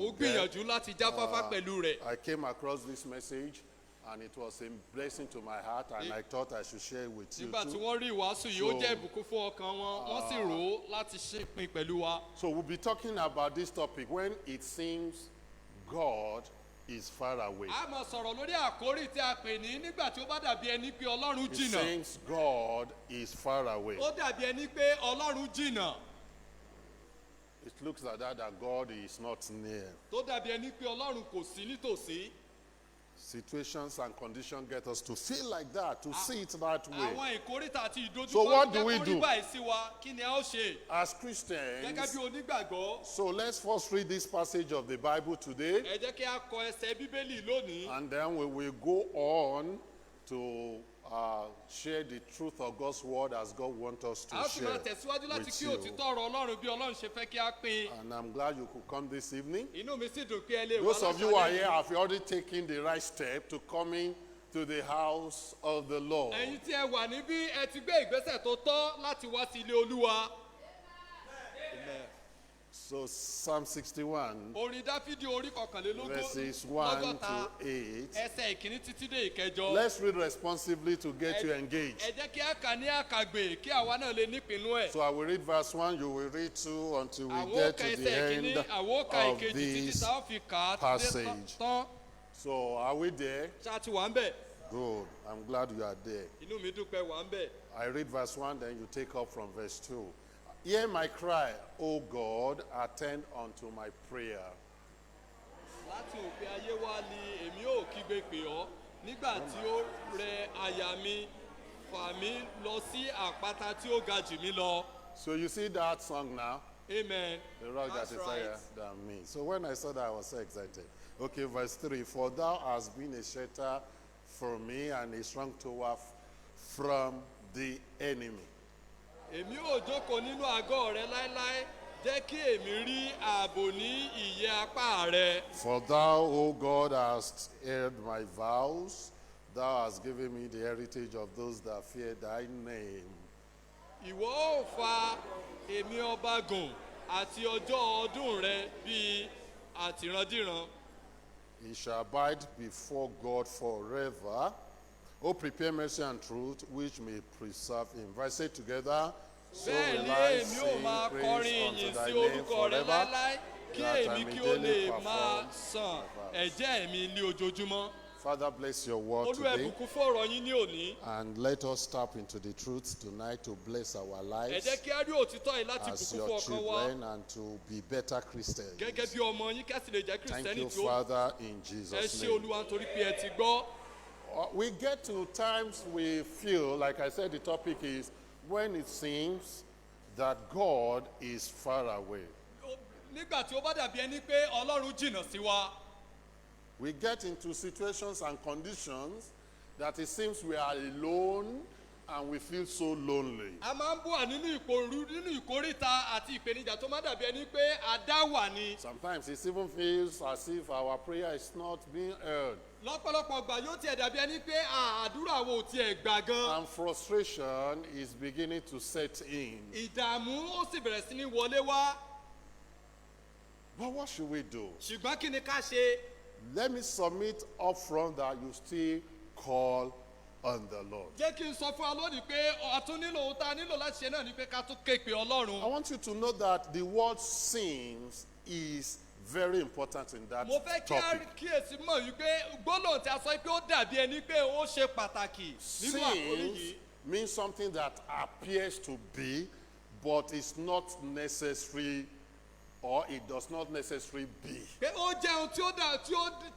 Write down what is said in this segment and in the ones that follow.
ó gbìyànjú láti jáfáfá pẹ̀lú rẹ̀. I came across this message and it was a blessing to my heart and I thought I should share it with you nígbà tí too. wọ́n rí ìwàásù yìí ó jẹ́ ìbùkún fún ọkàn wọn wọ́n sì rò ó láti ṣèpin pẹ̀lú wa. So we'll be talking about this topic when it seems God is far away. a máa sọ̀rọ̀ lórí àkórí tí a pè ní nígbà tí ó bá dàbí ẹni pé Ọlọ́run It jìnnà. seems God is far away. ó dàbí ẹni pé Ọlọ́run jìnnà. It looks like that God is not near. tó dàbí ẹni pé Ọlọ́run kò sí nítòsí. Situations and conditions get us to feel like that, to see it that way. àwọn ìkórìtà àti ìdojúkọ So what do we jẹ́ kó do? rí báyìí sí wa kí ni a ó ṣe. As gẹ́gẹ́ Christians, bí onígbàgbọ́ so let's first read this passage of the Bible today, ẹ jẹ́ kí a kọ ẹsẹ̀ Bíbélì lónìí. and then we will go on to share the truth of God's word as God wants us a to ó sì share máa tẹ̀síwájú láti with kí you. òtítọ́ ọ̀rọ̀ Ọlọ́run bí Ọlọ́run ṣe fẹ́ kí a pín. And I'm glad you could come this evening. inú mi sì dùn pé ẹ lè wá Those of you who are láṣálẹ́ here yìí. have already taken the right step to coming to the house of the Lord. ẹ̀yin tí ẹ wà níbí ẹ ti gbé ìgbésẹ̀ tó tọ́ láti wá sí ilé Olúwa. So Psalm 61, orin Dáfídì orí kọkànlélógún verses 1 lọ́gọ́ta to 8. ẹsẹ̀ ìkíní títí dé ìkẹjọ. Let's read responsibly to get you engaged. ẹ jẹ́ kí a kà ní àkàgbè kí àwa náà lè nípinnu ẹ̀. So I will read verse 1, you will read 2 until we àwọn get òkà to the ẹsẹ̀ ìkíní end àwọn òkà of ìkejì títí this tá a fi kà á passage. tán. So are we there? ṣáà ti wà ń bẹ̀. Good. I'm glad you are there. inú mi dùn pé wà ń bẹ̀. I read verse 1, then you take up from verse 2. Hear my cry, O God, attend unto my prayer. láti òpin ayé wá ni èmi ò kígbe pè ọ́ nígbà tí ó rẹ àyà mi fà mí lọ sí àpáta tí ó ga jù mí lọ. So you see that song now? Amen. The rock that That's is right. higher than me. So when I saw that, I was so excited. Okay, verse 3. For thou hast been a shelter for me and a strong tower from the enemy. èmi ò jókòó nínú àgọ́ rẹ láéláé jẹ́ kí èmi rí ààbò ní ìyẹ́ apá rẹ. For thou, O God, hast heard my vows. Thou hast given me the heritage of those that fear thy name. ìwọ ò fa èmi ọba gùn àti ọjọ́ ọdún rẹ bíi àtìrandíran. He shall abide before God forever. O prepare mercy and truth, which may preserve him. Verse 8 together. So bẹ́ẹ̀ will ni I èmi ò sing máa praise kọrin unto ìyìn thy sí name orúkọ rẹ forever, láéláé kí that I èmi may kí ó lè daily máa perform san thy vows. ẹ̀jẹ́ mi ní ojoojúmọ́. Father, bless your word Olú today. ẹ̀bùkún fún ọ̀rọ̀ yín ní òní. And let us tap into the truth tonight to bless our ẹ lives jẹ́ kí á rí òtítọ́ yìí láti as bùkún your fún ọkàn wa children and to be better Christians. gẹ́gẹ́ bí ọmọ yín kí á sì lè jẹ́ Thank kìrìsìtẹ́nì you, tí ó Father, in ẹ Jesus' ṣé name. Olúwa nítorí pé ẹ ti gbọ́. We get to times we feel, like I said, the topic is when it seems that God is far away. nígbà tí ó bá dàbí ẹni pé Ọlọ́run jìnnà sí wa. We get into situations and conditions that it seems we are alone and we feel so lonely. a máa ń bọ̀ nínú ìpòrú nínú ìkórìtà àti ìpèníjà tó máa dàbí ẹni pé a dá wà ni. Sometimes it even feels as if our prayer is not being heard. lọ́pọ̀lọpọ̀ gbà yóò tiẹ̀ dàbí ẹni pé àdúrà wo ò tiẹ̀ gbà gan. And frustration is beginning to set in. ìdààmú ó sì bẹ̀rẹ̀ sí ní wọlé wá. But what should we do? ṣùgbọ́n kí ni ká ṣe? Let me submit up front that you still call on the Lord. jẹ́ kí n sọ fún wa lónìí pé ọ̀tún nílò ohun tá a nílò láti ṣe náà ni pé ká tún ké pe I Ọlọ́run. want you to know that the word seems is very important in that mo fẹ́ kí a topic. kíyèsí mọ̀ wípé gbólóhùn tí a sọ pé ó dàbí ẹni pé ó ṣe pàtàkì nínú àkórí Seems yìí. means something that appears to be, but is not necessary, or it does not necessarily be. pé ó jẹ́ ohun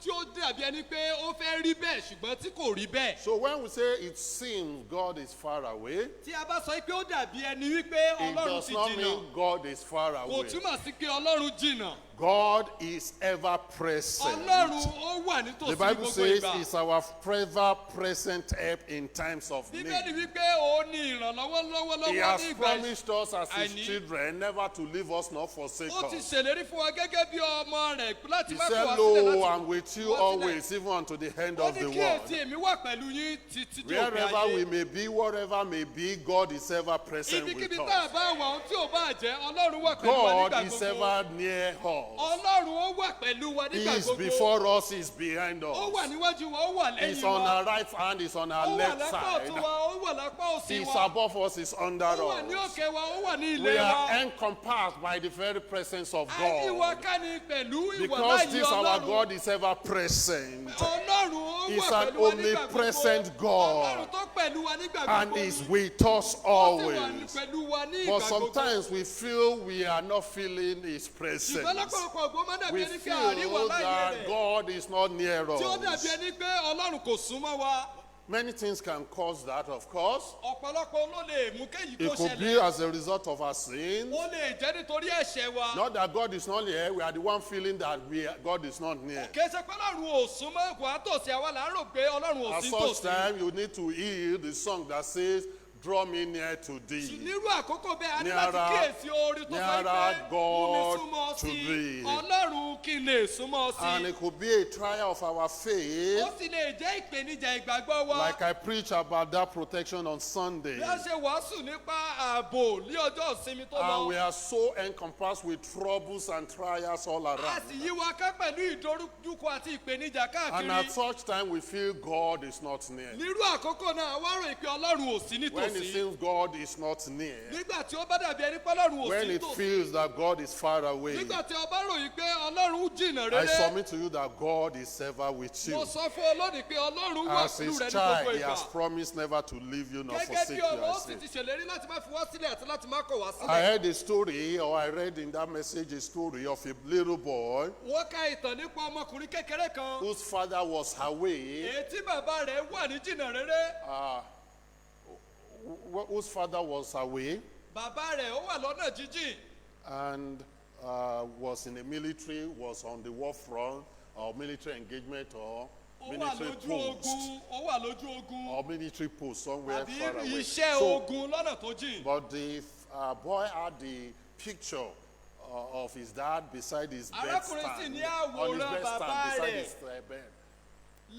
tí ó dàbí ẹni pé ó fẹ́ rí bẹ́ẹ̀ ṣùgbọ́n tí kò rí bẹ́ẹ̀. So when we say it seems God is far away, tí a bá sọ pé ó dàbí ẹni wípé it Ọlọ́run does ti not jìnnà mean God is far kò away. túmọ̀ sí pé Ọlọ́run jìnnà. God is ever present. Ọlọ́run ó wà nítòsí The ní Bible gbogbo says ìgbà. it's our ever present help in times of Bíbélì need. wípé ó ní ìrànlọ́wọ́ He lọ́wọ́lọ́wọ́ has ní ìgbà promised us as his àìní. children never to leave us nor forsake ó ti us. ṣèlérí fún wa gẹ́gẹ́ bí ọmọ rẹ̀ rẹ̀ láti He má kọ̀ said, wá sílẹ̀ Lo, láti I'm with you wá sílẹ̀. always, even unto the end Ó of ní the kíyèsí world. èmi wà pẹ̀lú yín títí dé òpin Wherever we ayé. may be, whatever may be, God is ever present with Ibikíbi tá a us. bá wà ohun tí ò bá jẹ́ Ọlọ́run wà pẹ̀lú wa nígbà God is gbogbo. ever near us. Ọlọ́run ó wà pẹ̀lú wa He nígbà is gbogbo. before us, He is behind Ó wà us. níwájú wa, ó wà He's lẹ́yìn on wa. our right hand, He's on our Ó wà left lápá side. ọ̀tún wa, ó wà lápá òsì He's wa. above us, He's under Ó wà ní us. òkè wa, ó wà ní We ilé wa. are encompassed by the very presence of Àyè wa God. ká ní pẹ̀lú ìwà Because láyé this our Ọlọ́run. God is ever present. Ọlọ́run ó He's wà an pẹ̀lú wa nígbà omnipresent gbogbo. God. Ọlọ́run tó pẹ̀lú wa nígbà And gbogbo. is with us Ó sì wà always. pẹ̀lú wa ní But ìgbà gbogbo. sometimes we feel we are not feeling His Ṣùgbọ́n presence. lọ́pọ̀lọpọ̀ ògbó máa dàbí We ẹni pé àríwá feel láyé that rẹ̀. God is not near Tí ó dàbí us. ẹni pé Ọlọ́run kò súnmọ́ wa. Many things can cause that, of course. Ọ̀pọ̀lọpọ̀ ló lè mú kéyìí It kó could be ṣẹlẹ̀. as a result of our sins. Ó lè jẹ́ nítorí ẹ̀ṣẹ̀ wa. Not that God is not near, we are the one feeling that God is not near. Kì í ṣe pé Ọlọ́run ò súnmọ́ kò á tòsí àwa là ń rò pé Ọlọ́run ò At sí such tòsí. time, you need to hear the song that says, Draw me near to thee. Nírú àkókò bẹ́ẹ̀ a ní láti Nearer- kíyèsí orin tó sọ nearer pé mú mi God súnmọ́ to sí i. thee. Ọlọ́run kí n lè súnmọ́ sí And i. it could be a trial of our faith, Ó sì lè jẹ́ ìpèníjà ìgbàgbọ́ wa. like I preach about that protection on Sunday. Bí a ṣe wàásù nípa ààbò ní ọjọ́ ìsinmi tó And we lọ. are so encompassed with troubles and trials all A around. sì yí wa ká pẹ̀lú ìdojúkọ àti ìpèníjà And at káàkiri. such time, we feel God is not near. Nírú àkókò náà, wá rò pé Ọlọ́run ò sí When it nítòsí. seems God is not near. Nígbà tí ó bá dàbí ẹni pé Ọlọ́run ò When sí it nítòsí. feels that God is far away. Nígbà tí o bá ròyìn pé Ọlọ́run jìnnà I rere. submit to you that God is ever with Mo you. sọ fún ọ lónìí pé Ọlọ́run wà As pẹ̀lú His rẹ ní gbogbo child, He has ìgbà. promised never to leave you nor Gẹ́gẹ́ forsake bí you. ọmọ I ó sì say. ti ṣèlérí láti má fi wá sílẹ̀ àti láti má kọ̀ wá I sílẹ̀. heard a story, or I read in that message a story of a little boy Wọ́n ka ìtàn nípa ọmọkùnrin kékeré kan. whose father was away, Èyí tí bàbá rẹ̀ wà ní jìnnà rere. whose father was away Bàbá rẹ̀ ó wà lọ́nà jíjìn. and was in the military, was on the war front, or military engagement, or Ó wà military lójú post, ogun. Ó wà lójú ogun. or military post somewhere Àbí far away. iṣẹ́ So, ogun lọ́nà tó jìn. but the boy had the picture of his dad beside his Arákùnrin sì bedstand, ní on his àwòrán bedstand, bàbá beside rẹ̀. his bed,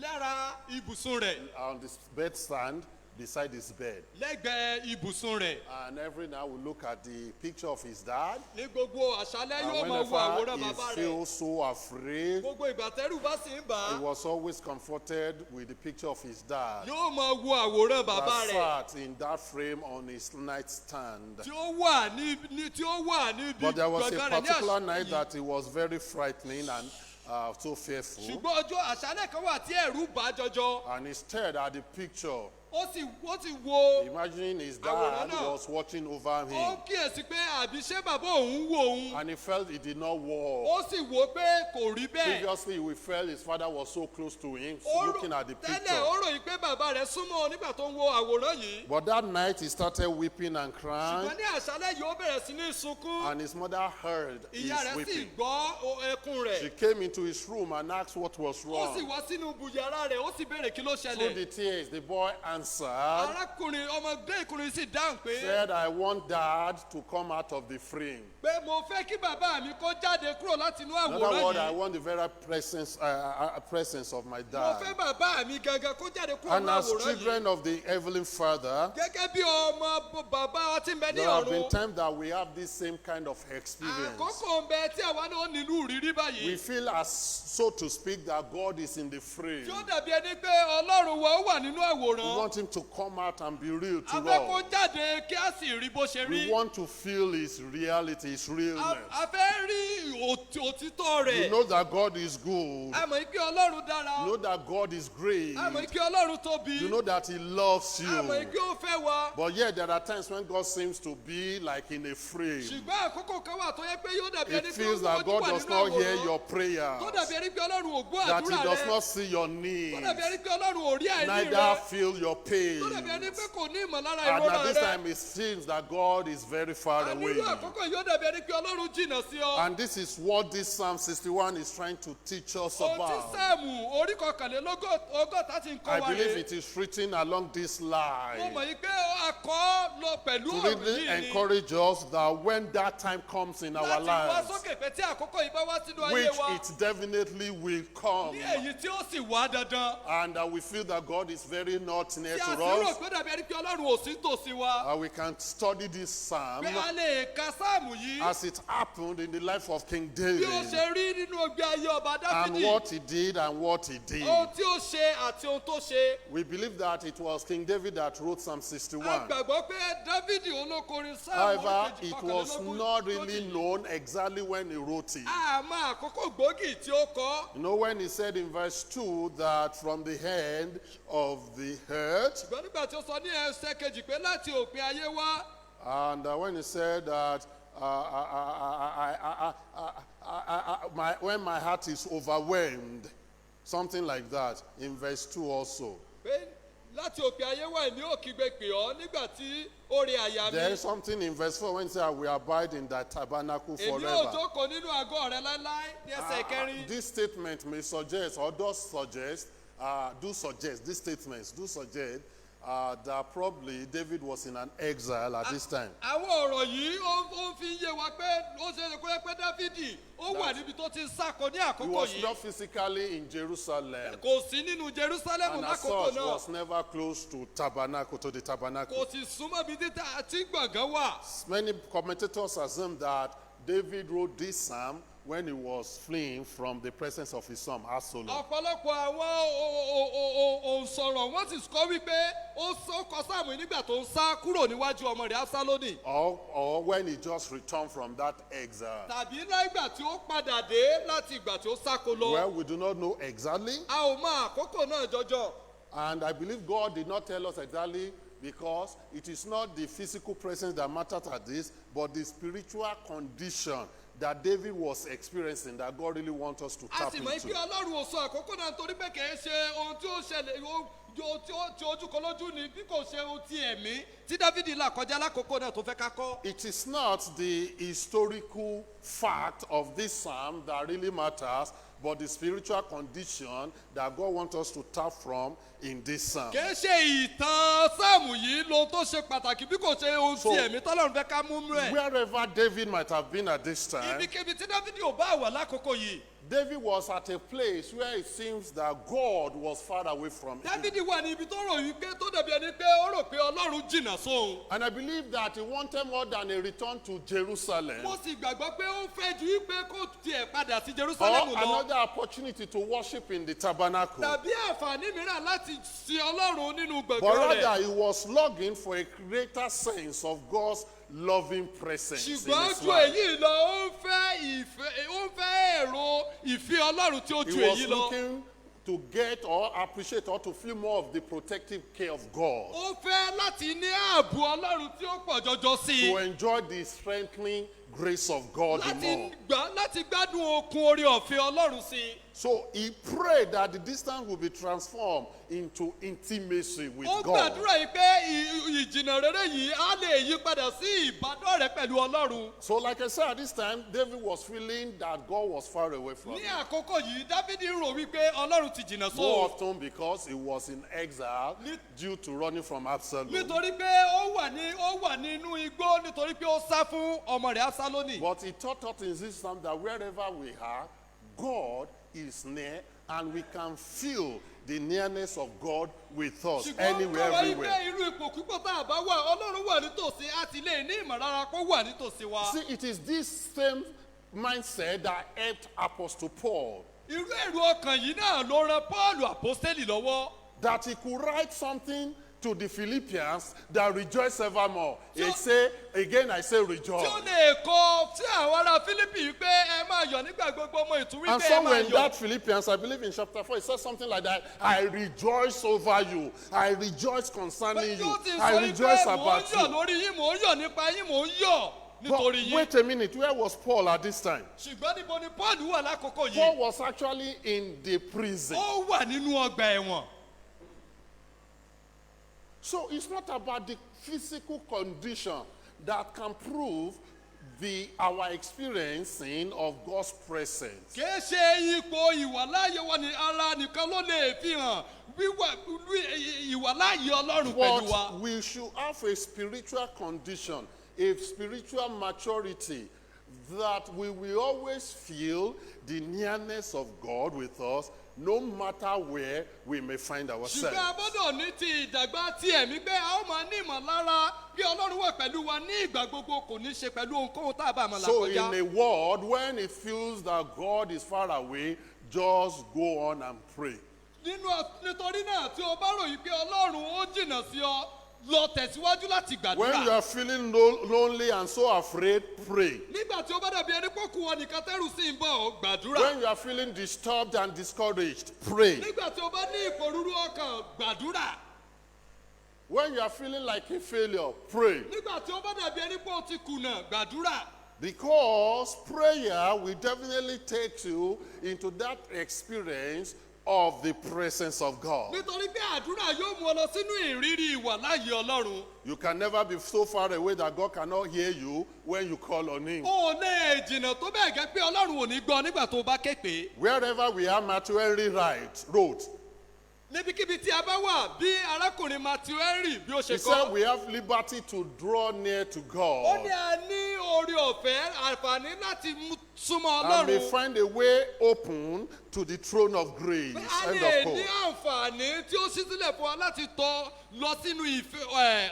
Lára ibùsùn rẹ̀. on this bedstand beside his bed. Lẹ́gbẹ̀ẹ́ ibùsùn rẹ̀. And every now we look at the picture of his dad, Ní gbogbo àṣálẹ́ and yóò máa wo whenever àwòrán he bàbá rẹ̀. feels so afraid, Gbogbo ìgbà tẹ́rù bá sì ń bà he á. was always comforted with the picture of his dad Yóò máa wo àwòrán bàbá that rẹ̀. sat in that frame on his nightstand. Tí ó wà níbi But there was a gbọ̀ngàn rẹ̀ ní particular night àṣálẹ́ that it was very frightening and so fearful. ṣùgbọ́n ọjọ́ àṣálẹ́ kan wà tí ẹ̀rù bà á jọjọ. And he stared at the picture, Ó sì wo. imagining his Àwòrán dad náà. was watching over Ó him. kíyèsí pé àbí ṣé bàbá òun wò òun. And he felt he did not walk. Ó sì wò pé kò rí bẹ́ẹ̀. Previously, we felt his father was so close to him, Ó looking at the tẹ́lẹ̀ picture. ó ròyìn pé bàbá rẹ̀ súnmọ́ nígbà tó ń wo àwòrán yìí. But that night, he started weeping and crying, Ṣùgbọ́n ní àṣálẹ́ yìí ó bẹ̀rẹ̀ sí ní sunkún. and his mother heard his Ìyá rẹ̀ sì weeping. gbọ́ ẹkún She rẹ̀. came into his room and asked what was Ó sì wrong. wá sínú bùyàrá rẹ̀ ó sì béèrè kí ló Through ṣẹlẹ̀. the tears, the boy answered, Arákùnrin ọmọdé ìkùnrin sì dáhùn pé said, I want dad to come out of the frame. pé mo fẹ́ kí bàbá mi kó jáde kúrò láti inú In other àwòrán words, I yìí. want the very presence of my Mo dad. fẹ́ bàbá mi gangan kó jáde kúrò And nínú as àwòrán yìí. children of the Heavenly Father, Gẹ́gẹ́ bí ọmọ bàbá wa tí ń bẹ ní there have been ọ̀run. times that we have this same kind of experience. Àkókò ń bẹ tí àwa náà nílùú rírí We báyìí. feel as, so to speak, that God is in the frame. Tí ó dàbí ẹni pé Ọlọ́run wa ó wà nínú We àwòrán. want him to come out and be real to A fẹ́ kó us. jáde kí a sì rí bó ṣe We rí. want to feel his reality, his realness. A fẹ́ rí òtítọ́ You rẹ̀. know that God is good. A mọ̀ pé Ọlọ́run dára. You know that God is great. A mọ̀ pé Ọlọ́run tóbi. You know that he loves A mọ̀ you. pé ó fẹ́ wa. But yet there are times when God seems to be like in a frame. Ṣùgbọ́n àkókò kan wà tó yẹ pé yóò dàbí It ẹni pé feels ó that God wà does nínú not hear àwòrán. your prayers. Tó dàbí ẹni pé Ọlọ́run ò gbọ́ That he àdúrà does rẹ. not see your Tó needs. dàbí ẹni pé Ọlọ́run ò rí àìní Neither rẹ. feel your your pain. tó dàbí ẹni pé kò ní ìmọ̀lára And ìrora at this rẹ. time it seems that God is very far away. Nínú àkókò yóò dàbí ẹni pé Ọlọ́run jìnnà sí ọ. And this is what this Psalm 61 is trying to teach us Ohun tí about. Sáàmù orí kọkànlélọ́gọ́ta ti ń kọ́ I wa believe rè. it is written along this Mo line mọ̀ yìí pé a kọ́ lọ pẹ̀lú to ọ̀rọ̀ really yìí ni. encourage us that when that time comes in our Láti wá lives, sókè pé tí àkókò yìí bá wá sínú ayé which wa. it definitely will come, Ní èyí tí ó sì wá dandan. and we feel that God is very not near Tí a to sì rò us, pé dàbí ẹni pé Ọlọ́run ò sí tòsí wa. we can study this psalm Pé a lè ka Sáàmù yìí. as it happened in the life of King Bí ó David, ṣe rí nínú ọgbẹ́ ayé ọba and Dáfídì. what he did and what he did. Ohun tí ó ṣe àti ohun tó ṣe. We believe that it was King David that wrote Psalm A 61. gbàgbọ́ pé Dáfídì olókorin Sáàmù However, oríkejì it was kọkànlélógún not really lójijì. known exactly when he wrote it. Àmọ́ àkókò gbòógì tí ó kọ. You know, when he said in verse 2 that from the end of the earth, Ṣùgbọ́n nígbà tí ó sọ ní ẹsẹ̀ kejì pé láti òpin ayé wá. and when he said that when my heart is overwhelmed, something like that, in verse 2 also. Pé láti òpin ayé wá èmi ò kígbe pè ọ́ nígbà tí ó rí àyà mi. There is something in verse 4 when he said, I will abide in that tabernacle Èmi ò forever. jókòó nínú àgọ́ rẹ láéláé ní ẹsẹ̀ kẹrin. This statement may suggest, or does suggest, these statements do suggest that probably David was in an exile at this time. Àwọn ọ̀rọ̀ yìí ó ń fi yé wa pé ó ṣe é pé Dáfídì ó wà níbi tó ti ń sáko ní He àkókò was yìí. not physically in Jerusalem, Kò sí nínú Jerúsálẹ́mù and as lákòókò such náà. was never close to the tabernacle. Kò sì súnmọ́ bí títà tí gbọ̀ngàn wà. Many commentators assume that David wrote this psalm when he was fleeing from the presence of his son Absalom. Ọ̀pọ̀lọpọ̀ àwọn òǹsọ̀rọ̀ wọ́n sì kọ́ wípé ó kọ Sáàmù yìí nígbà tó ń sá kúrò níwájú ọmọ rẹ̀ Absaloni. Or when he just returned from that exile. Tàbí nígbà tí ó padà dé láti ìgbà tí ó sáko lọ. Well, we do not know exactly. A ò mọ àkókò náà jọjọ. And I believe God did not tell us exactly because it is not the physical presence that matters at this, but the spiritual condition that David was experiencing that God really wants us to A tap sì mọ̀ pé into. Ọlọ́run ò sọ àkókò náà nítorí pé kìí ṣe ohun tí ó ṣẹlẹ̀ tí ojú kan lójú ni bí kò ṣe ohun ti ẹ̀mí tí Dáfídì là kọjá lákòókò náà tó fẹ́ ká kọ́. It is not the historical fact of this psalm that really matters, but the spiritual condition that God wants us to tap from in this psalm. Kìí ṣe ìtàn Sáàmù yìí lohun tó ṣe pàtàkì bí kò ṣe ohun ti ẹ̀mí tọ́lọ́run fẹ́ ká mú rẹ̀. Wherever David might have been at this time, Ibikíbi tí Dáfídì ò bá wà lákòókò yìí. David was at a place where it seems that God was far away from him. Dáfídì wà ní ibi tó rò wípé tó dàbí ẹni pé ó rò pé Ọlọ́run jìnnà sóhun. And I believe that he wanted more than a return to Jerusalem Mo sì gbàgbọ́ pé ó fẹ́ ju wípé kó tiẹ̀ padà sí or Jerúsálẹ́mù lọ. another opportunity to worship in the tabernacle. Tàbí àǹfààní mìíràn láti sin Ọlọ́run nínú But gbọ̀ngàn rẹ̀. rather, he was longing for a greater sense of God's loving presence in Ṣùgbọ́n his ju life. èyí lọ, ó ń fẹ́ èrò ìfẹ́ Ọlọ́run tí ó ju He was èyí lọ. looking to get or appreciate or to feel more of the protective care of God, Ó fẹ́ láti ní ààbò Ọlọ́run tí ó pọ̀ jọjọ sí to i. enjoy the strengthening grace of God the more. Láti gbádùn okun orí ọ̀fẹ́ Ọlọ́run sí i. So he prayed that the distance will be transformed into intimacy with Ó God. gbàdúrà yìí pé ìjìnà rere yìí á lè yí padà sí ìbádọ́rẹ̀ẹ́ pẹ̀lú Ọlọ́run. So like I said, at this time, David was feeling that God was far away from Ní him. àkókò yìí, Dáfídì rò wípé Ọlọ́run ti jìnnà More sóhun. often because he was in exile due to running from Absalom. Nítorí pé ó wà nínú igbó nítorí pé ó sá fún ọmọ rẹ̀ Absaloni. But he taught us in this psalm that wherever we are, God is near and we can feel the nearness of God with us anywhere, Ṣùgbọ́n everywhere. kọ́wọ́ irú ipò púpọ̀ tá a bá wà, Ọlọ́run wà nítòsí, a ti lè ní ìmọ̀lára kó wà nítòsí wa. See, it is this same mindset that helped Apostle Paul, Irú èrò ọkàn yìí náà ló ran Pọ́ọ̀lù àpọ́stélì lọ́wọ́. that he could write something to the Philippians that rejoice evermore. He say, again I say Tí ó rejoice. lè kọ sí àwọn ará Fílípì pé ẹ máa yọ̀ nígbà gbogbo ọmọ ìtúwí And pé ẹ somewhere máa in yọ̀. that Philippians, I believe in chapter 4, it says something like that. I rejoice over you. I rejoice concerning you. Yóò ti I sọ rejoice wípé mò ń about yọ̀ you. lórí yín, mò ń yọ̀ nípa yín, mò ń yọ̀ nítorí But yín. wait a minute, where was Paul at this time? Ṣùgbọ́n níbo ni Pọ́ọ̀lù wà lákòókò Paul yìí? was actually in the prison. Ó wà nínú ọgbà ẹ̀wọ̀n. So it's not about the physical condition that can prove our experiencing of God's presence. kìí ṣe ipò ìwàláyé wa ní ara nìkan ló lè fi hàn ìwàláyé Ọlọ́run pẹ̀lú wa. But we should have a spiritual condition, a spiritual maturity, that we will always feel the nearness of God with us, no matter where we may find ourselves. ṣùgbọ́n a gbọ́dọ̀ ní ti ìdàgbà ti ẹ̀mí pé a ó máa ní ìmọ̀lára bí Ọlọ́run wà pẹ̀lú wa ní ìgbà gbogbo, kò ní ṣe pẹ̀lú ohunkóhun tá a bá máa là So in kọjá. a world, when it feels that God is far away, just go on and pray. nítorí náà tí o bá ròyìn pé Ọlọ́run ó jìnnà sí ọ, lọ tẹ̀síwájú láti When you gbàdúrà. are feeling lonely and so afraid, pray. nígbà tí o bá dàbí ẹni pọ́kù wọn nìkan tẹ́rù sí ń bọ̀, gbàdúrà. When you are feeling disturbed and discouraged, pray. nígbà tí o bá ní ìpòrúurú ọkàn, gbàdúrà. When you are feeling like a failure, pray. nígbà tí o bá dàbí ẹni pé o ti kùnà, gbàdúrà. Because prayer will definitely take you into that experience of the presence of God. nítorí pé àdúrà yóò mú ọ lọ sínú ìrírí ìwàláyé Ọlọ́run. You can never be so far away that God cannot hear you when you call on Him. o lè jìnnà tó bẹ́ẹ̀ gẹ́ pé Ọlọ́run ò ní gbọ́ nígbà tó o bá ké pè é. Wherever we are, Matthew Henry wrote, níbikíbi tí a bá wà, bí arákùnrin Matthew Henry bí ó ṣe he said kọ́. we have liberty to draw near to ó God ní a ní oore ọ̀fẹ́ àǹfààní láti súnmọ́ and may Ọlọ́run. find a way open to the throne of grace. a End lè of ní quote. àǹfààní tí ó ṣí sílẹ̀ fún wa láti tọ́ lọ sínú ìfẹ́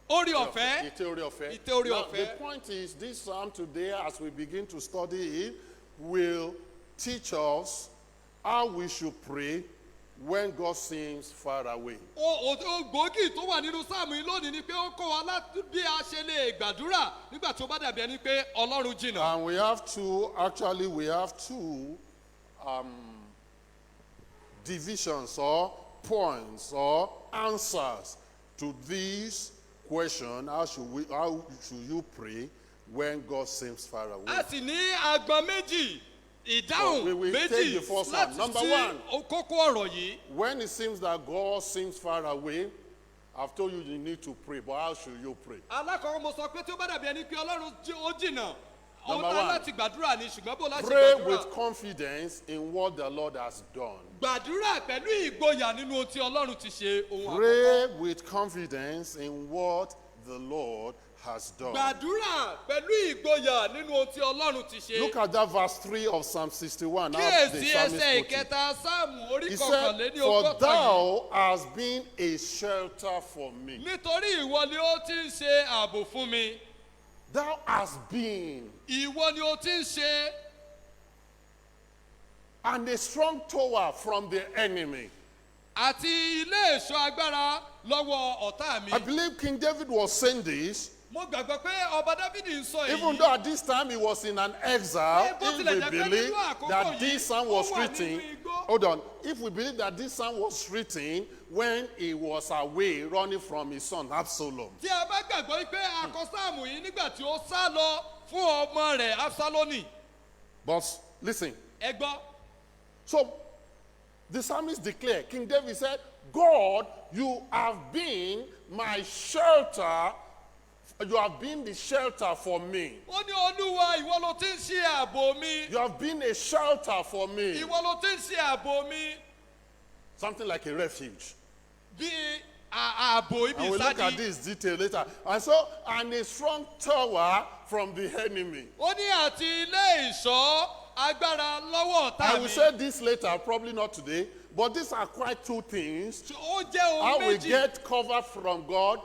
oore ọ̀fẹ́. Ite oore ọ̀fẹ́. Ite oore Now, ọ̀fẹ́. the point is, this psalm today, as we begin to study it, will teach us how we should pray when God seems far away. Gbòógì tó wà nínú sáàmù yìí lónìí ni pé ó kọ́ wa láti bí a ṣe lè gbàdúrà nígbà tí ó bá dàbí ẹni pé Ọlọ́run jìnnà. And we have two divisions or points or answers to this question. How should you pray when God seems far away? a sì ní agbọn méjì, We ìdáhùn will take méjì the first one. láti Number sí one. kókó ọ̀rọ̀ yìí. When it seems that God seems far away, I've told you you need to pray, but how should you pray? alákọ̀ọ́kọ́ mo sọ pé tí ó bá dàbí ẹni pé Ọlọ́run ó jìnnà, ó Number ná one. láti gbàdúrà ni, ṣùgbọ́n bó láti Pray gbàdúrà. with confidence in what the Lord has done. Gbàdúrà pẹ̀lú ìgboyà nínú ohun tí Ọlọ́run ti ṣe, ohun àkọ́kọ́. Pray with confidence in what the Lord has done. Gbàdúrà pẹ̀lú ìgboyà nínú ohun tí Ọlọ́run ti ṣe. Look at that verse 3 of Psalm 61. How the kíyèsí psalmist ẹsẹ̀ put it. ìkẹta sáàmù orí He kọkànléní said, For ọgọ́ta yìí. thou hast been a shelter for me. nítorí ìwọ ni ó ti ń ṣe ààbò fún mi. Thou hast been ìwọ ni ó ti ń ṣe and a strong tower from the enemy. àti ilé ìṣọ́ agbára lọ́wọ́ ọ̀tá mi. I believe King David was saying this, mo gbàgbọ́ pé ọba Dáfídì ń sọ even èyí. though at this time he was in an exile. Bó If tilẹ̀ we jẹ́ pé believe nínú àkókò that yìí, this psalm ó was wà written, nínú igbó. hold on, if we believe that this psalm was written when he was away running from his son Absalom, tí a bá gbàgbọ́ pé àkọsáàmù yìí nígbà tí ó sá lọ fún ọmọ rẹ̀ Absaloni. but listen, ẹ gbọ́. so the psalmist declared, King David said, God, you have been my shelter, you have been the shelter for me. ó ní Olúwa ìwọ ló ti ń ṣe ààbò mi. You have been a shelter for me. ìwọ ló ti ń ṣe ààbò mi. Something like a refuge. bí ààbò ibi And we'll look at ìsádi. this detail later. And so, and a strong tower from the enemy. ó ní àti ilé ìṣọ́ agbára lọ́wọ́ I ọ̀tá will mi. say this later, probably not today, but these are quite two things. ó jẹ́ How ohun we méjì. get cover from God,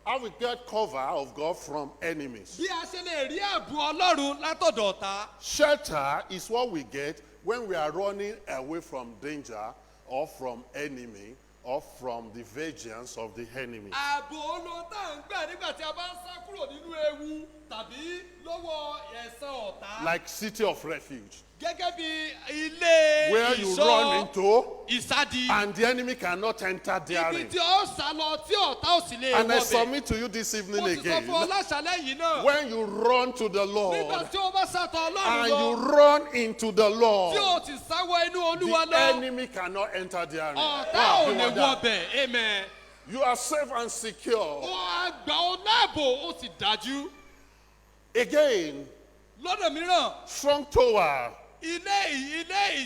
how we get cover of God from enemies. bí a ṣe lè rí ààbò Ọlọ́run látọ̀dọ̀ ọ̀tá. Shelter is what we get when we are running away from danger or from enemy or from the vengeance of the enemy. ààbò olóhùn tá à ń gbà nígbà tí a bá ń sá kúrò nínú ewu tàbí lọ́wọ́ ẹ̀san ọ̀tá. Like city of refuge, gẹ́gẹ́ bí ilé where you run ìṣọ́ into ìsádi. and the enemy cannot enter ibi therein. tí ó sá lọ tí ọ̀tá ò sì lè And I wọbẹ̀. submit to you this evening mo ti sọ again. fún ọ láṣálẹ́ yìí náà. When you run to the nígbà Lord tí ó bá sàtọ̀ Ọlọ́run and lọ. you run into the tí Lord, o ti sáwọ inú Olúwa the lọ. enemy cannot enter therein. ọ̀tá Wow, ò you lè want that? wọbẹ̀. amen. You are safe and secure. Ó á gbà ọ́ láàbò, ó sì dájú. Again, Lọ́nà mìíràn, strong tower ilé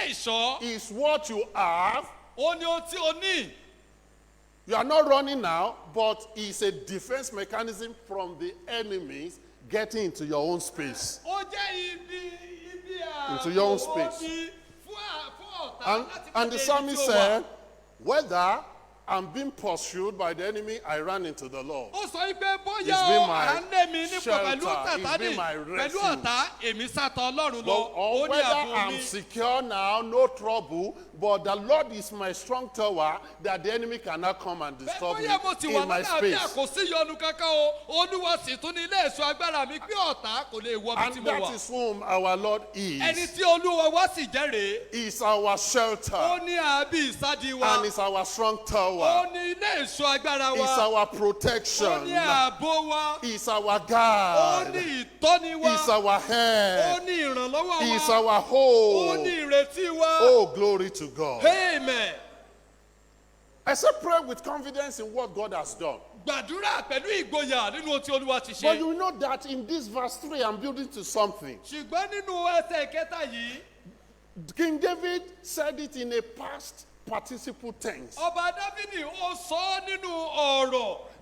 ìṣọ́, is what you have. ó ní ohun tí o ní. You are not running now, but it's a defense mechanism from the enemies getting into your own space. Ó jẹ́ ibi Into your own ààbò space. odi fún ọ̀tá láti And the kéde ibi psalmist tí ó wà. said, whether I'm being pursued by the enemy, I ran into the Lord. Ó sọ wípé bóyá It's been o my à ń lé mi nípò shelter. pẹ̀lú It's Sátánì, been my pẹ̀lú refuge. ọ̀tá, èmi sátọ Ọlọ́run lọ, But, ó or ní whether ààbò I'm mi. secure now, no trouble, but the Lord is my strong tower that the enemy cannot come and disturb me Bóyá mo ti wà in my lọ́nà àbí space. àkòsí ìyọnu kankan o, Olúwa sì tún ní ilé ẹ̀ṣọ́ agbára mi pé ọ̀tá kò lè wọ ibi tí And mo that wà. is whom our Lord Ẹni is. tí Olúwa wá sì jẹ́ rèé, Is our ó shelter ní àbí ìsádi wa, and is our strong ó tower. ní ilé ẹ̀ṣọ́ agbára Is wa, our ó protection. ní ààbò wa, Is our ó guide. ní ìtọ́ni wa, Is our ó head. ní ìrànlọ́wọ́ Is wa, our ó hope. ní ìrètí wa. Oh, glory to God. Amen. I say pray with confidence in what God has done. Gbàdúrà pẹ̀lú ìgboyà nínú ohun tí Olúwa ti But ṣe. you know that in this verse 3, I'm building to something. Ṣùgbọ́n nínú ẹsẹ̀ kẹta yìí, King David said it in a past participle tense. ọba Dáfídì ó sọ ọ́ nínú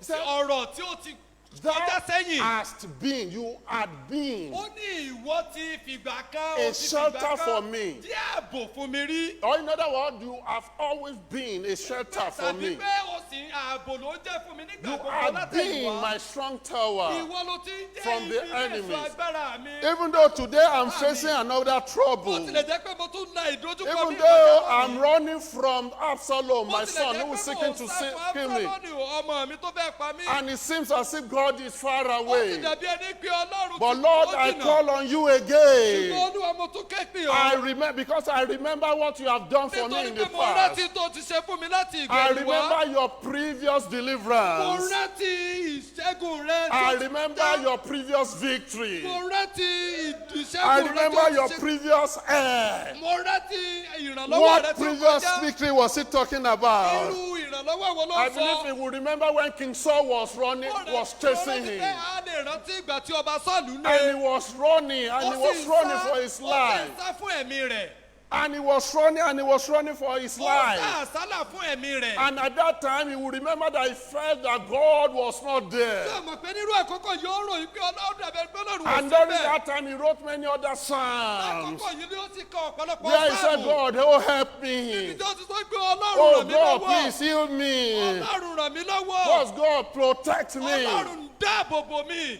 ọ̀rọ̀ tí ó ti Thou kọjá sẹ́yìn. hast been, you had been Ó ní ìwọ ti fìgbà kan, a ó ti shelter fìgbà for kan me. jẹ́ ààbò fún mi rí. Or in other words, you have always been a shelter for Tàbí me. pé ó sì ààbò ló jẹ́ fún mi nígbà You gbogbo have been látẹ̀yìnwá. my strong tower. Ìwọ ló ti ń jẹ́ from ibi the ilé enemies. ẹ̀ṣọ́ agbára mi. Even though today I'm facing another Bó trouble. tilẹ̀ jẹ́ pé mo tún na ìdojúkọ ní Even though ìgbàgbọ́ I'm mi. running from Absalom, Bó my tilẹ̀ son, jẹ́ who is pé seeking mo to sá fún kill me. Absalom, ọmọ mi tó fẹ́ pa mí. And it seems as if God is far Ó sì away. dàbí ẹni pé Ọlọ́run But ti Lord, tó I jìnnà. call on you Ṣùgbọ́n again. Olúwa mo tún ké pè I ọ́. remember, because I remember what you have done for me Nítorí in pé the mo past. rántí tó ti ṣe fún mi láti I ìgbẹ̀yìn wá. remember your previous Mo deliverance. rántí ìṣẹ́gun rẹ. I tó ti remember dá. your previous victory. Mo rántí ìṣẹ́gun I rẹ. remember tó your ti ṣe. previous air. Mo rántí ìrànlọ́wọ́ rẹ What tí ó previous kọjá. victory was he talking about? Irú ìrànlọ́wọ́ wo ló I sọ? believe he will remember when King Saul was running, was chasing Mo rántí pé him. a lè rántí ìgbà tí ọba Sọ́ọ̀lù And he lé. was running, and he was running for his life. Ó sì ń sá fún ẹ̀mí rẹ̀. And he was running, and he was running for his Ó life. sá àsálà fún ẹ̀mí rẹ̀. And at that time, he will remember that he felt that God was not there. Ṣé o mọ̀ pé nírú àkókò yìí ó ròyìn pé Ọlọ́run dàbẹ̀ pé Ọlọ́run wò And during síbẹ̀? that time, he wrote many other psalms. Àkókò yìí ni ó ti kọ ọ̀pọ̀lọpọ̀ There he said, sáàmù. God, oh, help me. Ìjọ ti sọ pé Ọlọ́run Oh, ràn mí God, lọ́wọ́. please heal me. Ọlọ́run ràn mí lọ́wọ́. Because God, protect me. Ọlọ́run dáàbò bò mí.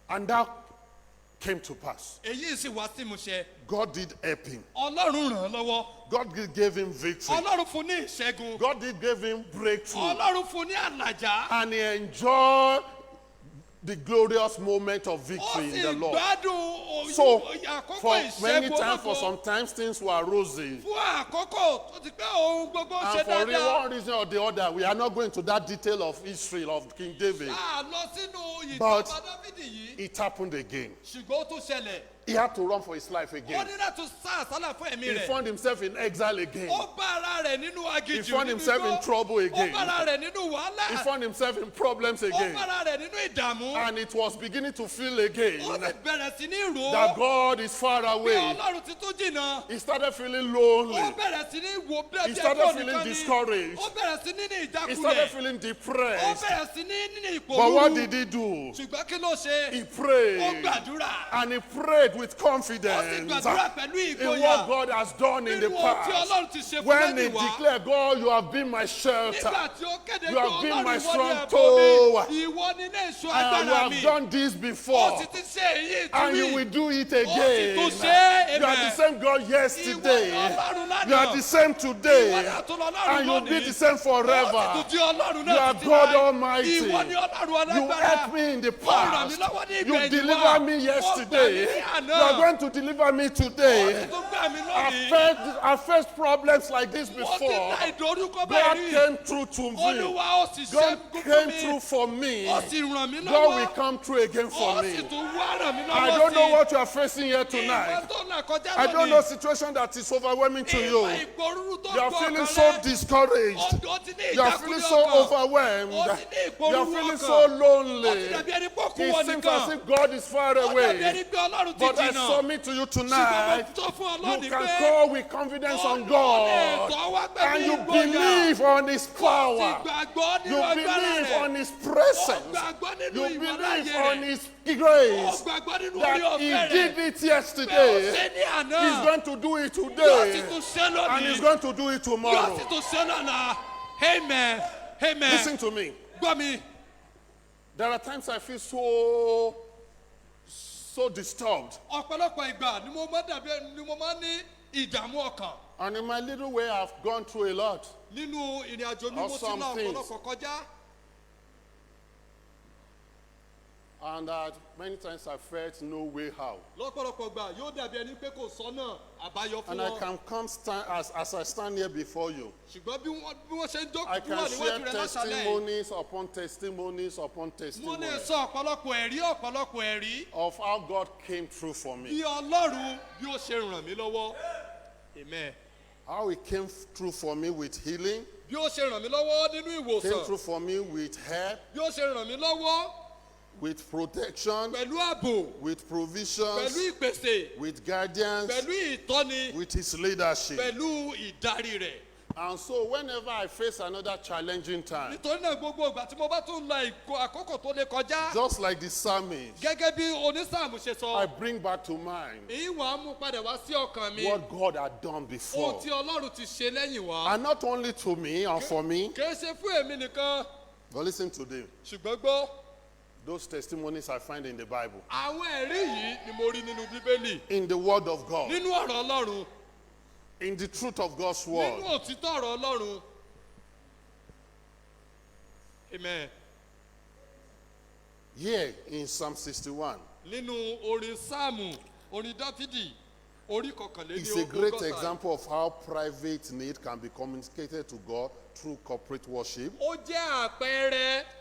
And that came to pass. Èyí sì wá sí ìmúṣẹ. God did help him. Ọlọ́run ràn án lọ́wọ́. God gave him victory. Ọlọ́run fún ní ìṣẹ́gun. God did give him breakthrough. Ọlọ́run fún ní àlàjá. And he enjoyed the glorious moment of Ó victory sì in the Lord. gbádùn So, àkókò for many ìṣẹ́gun times, for ológo. sometimes things were rosy. Fún àkókò tó ti pé ohun gbogbo ṣe And for dáadáa. one reason or the other, we are not going to that detail of history of King David. A lọ sínú But- ìjọba Dáfídì yìí. It happened again. Ṣùgbọ́n ó tún ṣẹlẹ̀. He had to run for his life Ó again. ní láti sá àsálà fún ẹ̀mí He rẹ̀. found himself in exile again. Ó bá ara rẹ̀ nínú aginjù. He found himself in trouble Ó again. bá ara rẹ̀ nínú wàhálà. He found himself in problems Ó again. bá ara rẹ̀ nínú ìdààmú. And it was beginning to feel Ó again sì bẹ̀rẹ̀ sí ní rò ó. that God is far Pé away. Ọlọ́run ti tún jìnnà. He started feeling Ó lonely. bẹ̀rẹ̀ sí ní wo bí He ẹbí started ẹ̀kọ́ feeling nìkan ni. discouraged. Ó bẹ̀rẹ̀ sí ní ní He ìjákulẹ̀. started feeling Ó depressed. bẹ̀rẹ̀ sí ní ipò But what rúru. did he do? Ṣùgbọ́n kí ló ṣe? He Ó prayed. gbàdúrà. And he prayed with Ó sì confidence gbàdúrà pẹ̀lú in ìgboyà. what God has done in the Nínú ohun tí past. Ọlọ́run ti ṣe fún When he lẹ́yìn wá. declared, God, you have been my shelter. Nígbà tí ó kéde You pé have been Ọlọ́run my ìwọ ni strong ẹ̀bùn tower. mi. Ìwọ ni ilé ìṣọ́ And you agbára mi. have done this Ó before. sì ti ṣe èyí And you ìtúwí. will do it Ó sì again. tún ṣe é. You are the Amen. same God Ìwọ yesterday. ni Ọlọ́run lánàá. You are the same Ìwọ today. náà tún lọ Ọlọ́run And you'll be lónìí. the same Ó sì forever. tún di Ọlọ́run You náà are títí God láé. Almighty. Ìwọ ni Ọlọ́run You alágbára. helped me in the Ó ràn mí past. lọ́wọ́ ní You ìgbẹ̀yìn delivered wá. me Ó gbà mí yesterday. ní àná. You are going to deliver me today. Ó ti tún gbà mí I lónìí. faced problems like this Mo ti before. la ìdojúkọ God báyìí rí. came through to me. Olúwa ó sì ṣe God gbogbo came mi. through for me. Ó sì ràn mí God will lọ́wọ́. come through again for Ó me. sì tún wá ràn mí lọ́wọ́ I don't know sí. what you are facing here Ìwọ tonight. tó là kọjá I don't lónìí. know situation that is overwhelming to you. Ìwọ ìgbòrúurú tó You are gbọ́ feeling ọkàn so rẹ. discouraged. Ó ti ní You are ìjákulẹ̀ feeling so ọkàn. overwhelmed. Ó ti ní You are ìgbòrúurú feeling ọkàn. so Ó ti lonely. dàbí ẹni pé ó kú It wọ seems nìkan. as if God is far Ó dàbí away. ẹni pé Ọlọ́run ti But I jìnnà. submit to you Ṣùgbọ́n tonight. mo sọ fún You Ọlọ́run can pé call with confidence on Ọlọ́run God. ẹ̀tọ́ wá pẹ̀lú And you ìgboyà. believe on His Ó sì power. gbàgbọ́ You nínú agbára believe rẹ̀. on His Ó presence. gbàgbọ́ nínú You ìmọ̀láyé believe on rẹ̀. His Ó grace. gbàgbọ́ nínú orí That He ọ̀fẹ́ did rẹ̀. it Pé ó yesterday. ṣe ní àná. He's going to do it Yóò sì today. tún ṣe And lónìí. He's going to do it Yóò tomorrow. sì tún ṣe lọ́la. Amen. Amen. Listen to me. Gbọ́ mi. There are times I feel so disturbed. Ọ̀pọ̀lọpọ̀ ìgbà ni mo máa ń ní ìdààmú ọkàn. And in my little way, I've gone through a lot. Nínú ìrìn àjò mi Or mo ti some la things. ọ̀pọ̀lọpọ̀ kọjá. And many times I felt no way out. Lọ́pọ̀lọpọ̀ ìgbà yóò dàbí ẹni pé kò sọ́nà àbáyọ fún And I wọn. can come stand as I stand here before you. Ṣùgbọ́n bí wọ́n ṣe ń I jókòó can wà share níwájú rẹ̀ lásàlẹ̀ yìí. testimonies upon testimonies upon Mo lè testimonies sọ ọ̀pọ̀lọpọ̀ ẹ̀rí of how God came through for bí me. Ọlọ́run bí ó ṣe ràn mí lọ́wọ́. Amen. How He came through for me with healing, Bí ó ṣe ràn mí lọ́wọ́ nínú came ìwòsàn. through for me with help, Bí ó ṣe ràn mí lọ́wọ́ with protection, pẹ̀lú ààbò, with pẹ̀lú provisions, ìpèsè, with guidance, pẹ̀lú ìtọ́ni, with His leadership. pẹ̀lú ìdarí rẹ̀. And so whenever I face another challenging time, Nítorí náà gbogbo ìgbà tí mo bá tún la àkókò tó lè kọjá. just like the psalmist, Gẹ́gẹ́ bí onísáàmù ṣe I sọ. bring back to mind Èyí wàá mú padà wá sí ọkàn mi. what God had done Ohun before. tí Ọlọ́run ti ṣe lẹ́yìn wá. And not only to me or for me, Kì í ṣe fún èmi nìkan. but listen to them. Ṣùgbọ́n gbọ́, Those testimonies I find in the Bible, àwọn ẹ̀rí yìí ni mo rí nínú Bíbélì. in the Word of God, Nínú ọ̀rọ̀ Ọlọ́run. in the truth of God's Nínú Word. òtítọ́ ọ̀rọ̀ Ọlọ́run. Amen. Here in Psalm 61, Nínú orin Sáàmù, orin Dáfídì, orí it's a great example of how private need can be communicated to God through corporate worship. Ó jẹ́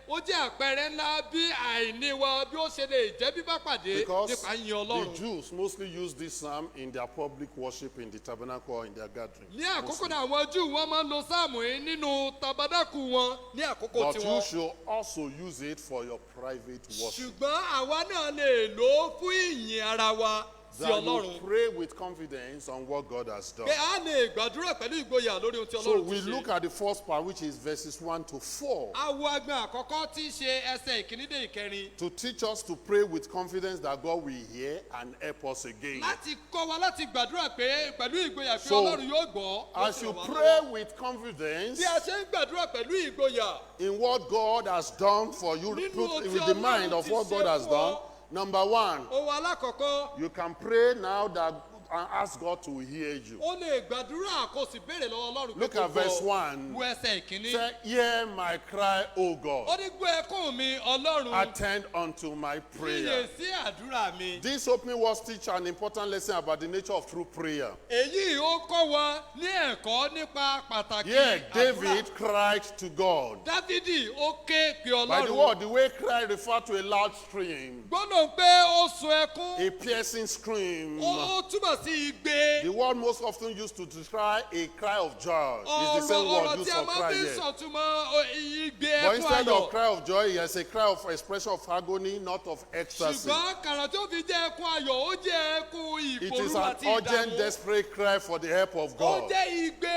àpẹẹrẹ ńlá bí àìní wa bí ó ṣe lè jẹ́ bíbá pàdé Because nípa yìn the Ọlọ́run. Jews mostly use this psalm in their public worship in the tabernacle or in their gathering. Ní àkókò Mostly. náà àwọn Júù wọ́n máa ń lo Sáàmù yìí nínú tabadákù wọn ní àkókò But you tiwọn. should also use it for your private worship. Ṣùgbọ́n àwa náà lè lò ó fún ìyìn ara wa sí That you Ọlọ́run. pray with confidence on what God has done. Pé a lè gbàdúrà pẹ̀lú ìgboyà lórí ohun tí So Ọlọ́run we ti look ṣe. at the first part, which is verses 1 to 4, Awo agbọn àkọ́kọ́ tí í ṣe ẹsẹ̀ ìkíní dé ìkẹrin. to teach us to pray with confidence that God will hear and help us again. Láti kọ́ wa láti gbàdúrà pé pẹ̀lú ìgboyà pé So, Ọlọ́run yóò gbọ́. yóò As sì you ràn wá pray lọ́wọ́. with confidence Bí a ṣe ń gbàdúrà pẹ̀lú ìgboyà. in what God has done for you, Nínú put ohun tí with the mind Ọlọ́run of ti what ṣe God has fún done. ọ. Number one, Ohun alákọ̀ọ́kọ́. you can pray now that and ask God to hear you. Ó lè gbàdúrà kó sì béèrè lọ́wọ́ Ọlọ́run pé Look kó at verse gbọ́. 1. Wo ẹsẹ̀ ìkíní. Say, hear my cry, O Ó God. ní gbọ́ ẹkún mi Ọlọ́run. Attend unto my prayer. Fiyè sí àdúrà mi. This opening words teach an important lesson about the nature of true prayer. Èyí ó kọ́ wa ní ẹ̀kọ́ nípa pàtàkì Here, àdúrà. David cried to God. Dávidi ó ké pe By the Ọlọ́run. word, the way cry refer to a loud scream, Gbọ́dọ̀ pé ó sun ẹkún. a piercing scream. Ó túmọ̀ sí igbe. The word most often used to describe a cry of joy is the same Ọ̀rọ̀ word used tí a for máa cry fi here. sọ̀túnmọ́ igbe But ẹkún instead ayọ̀. of cry of joy, it's a cry of expression of agony, not of ecstasy. Ṣùgbọ́n kàrà tó fi jẹ́ ẹkún ayọ̀, ó jẹ́ ẹkún It ìpòrúru is an àti urgent, ìdààmú. desperate cry for the help of Ó God. jẹ́ igbe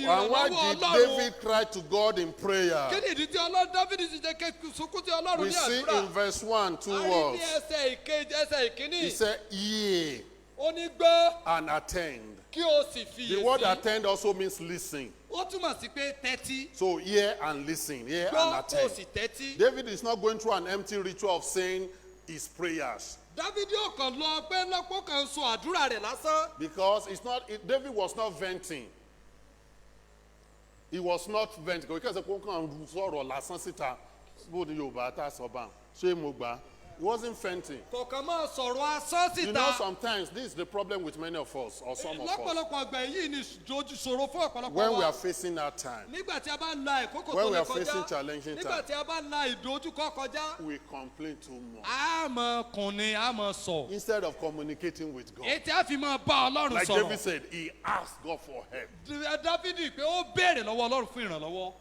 And why ìrànlọ́wọ́ did Ọlọ́run. David cry to God in Kí prayer? ni ìdí tí Ọlọ́run Dávidi ti jẹ́ sunkún tí Ọlọ́run We ní see àdúrà? in verse 1, 2 A rí ní words. ẹsẹ̀ ìkíní. He said, Yea, Ó ní gbọ́ and attend. kí o sì fiyè The word sí. attend also means listen. Ó túmọ̀ sí pé tẹ́tí. So hear and listen, hear and Gbọ́ kó o attend. sì tẹ́tí. David is not going through an empty ritual of saying his prayers. Dávidi ò kàn lọ pé lọ́pọ̀ kan sọ àdúrà rẹ̀ lásán. Because David was not venting. He was not venting. Because kò kàn sọ̀rọ̀ lásán síta. Bó ni Yorùbá tá a sọ bá? Ṣé mo gbà? He wasn't fainting. kọ̀ọ̀kan máa sọ̀rọ̀ asán You know, síta. sometimes this is the problem with many of us, or some of us. lọ́pọ̀lọpọ̀ àgbà yìí ni ìṣòro fún ọ̀pọ̀lọpọ̀ When we wa. are facing our time, nígbà tí a bá ń la ìkókò when tó we lè are facing kọjá. challenging nígbà time, tí a bá ń la ìdojúkọ kọjá. we complain too much. a máa kùn ni a máa sọ. Instead of communicating with God. ètí a fi máa bá ọlọ́run Like sọ̀rọ̀. David said, he asked God for help. Dáfídì pé ó béèrè lọ́wọ́ ọlọ́run fún ìrànlọ́wọ́.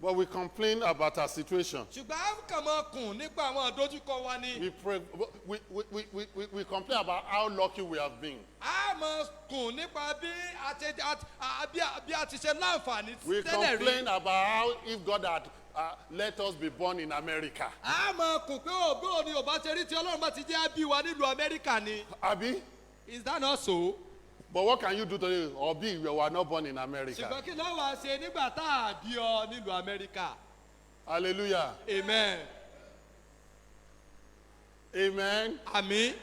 But we complain about our situation. ṣùgbọ́n a kàn máa kùn nípa àwọn àdójúkọ wa ni. We pray, we complain about how lucky we have been. a máa kùn nípa bí a ti ṣe láǹfààní We tẹ́lẹ̀ rí. complain about how if God had let us be born in America. a máa kùn pé òbí òní ò bá ṣe rí tí ọlọ́run bá ti jẹ́ bí wa nílùú amẹ́ríkà ni. Abi? is that not so? But what can you do today? Or be you were not born in America. ṣùgbọ́n kí ló wàá ṣe nígbà tá a bí ọ nílùú amẹ́ríkà. Hallelujah. amen. Amen. àmín.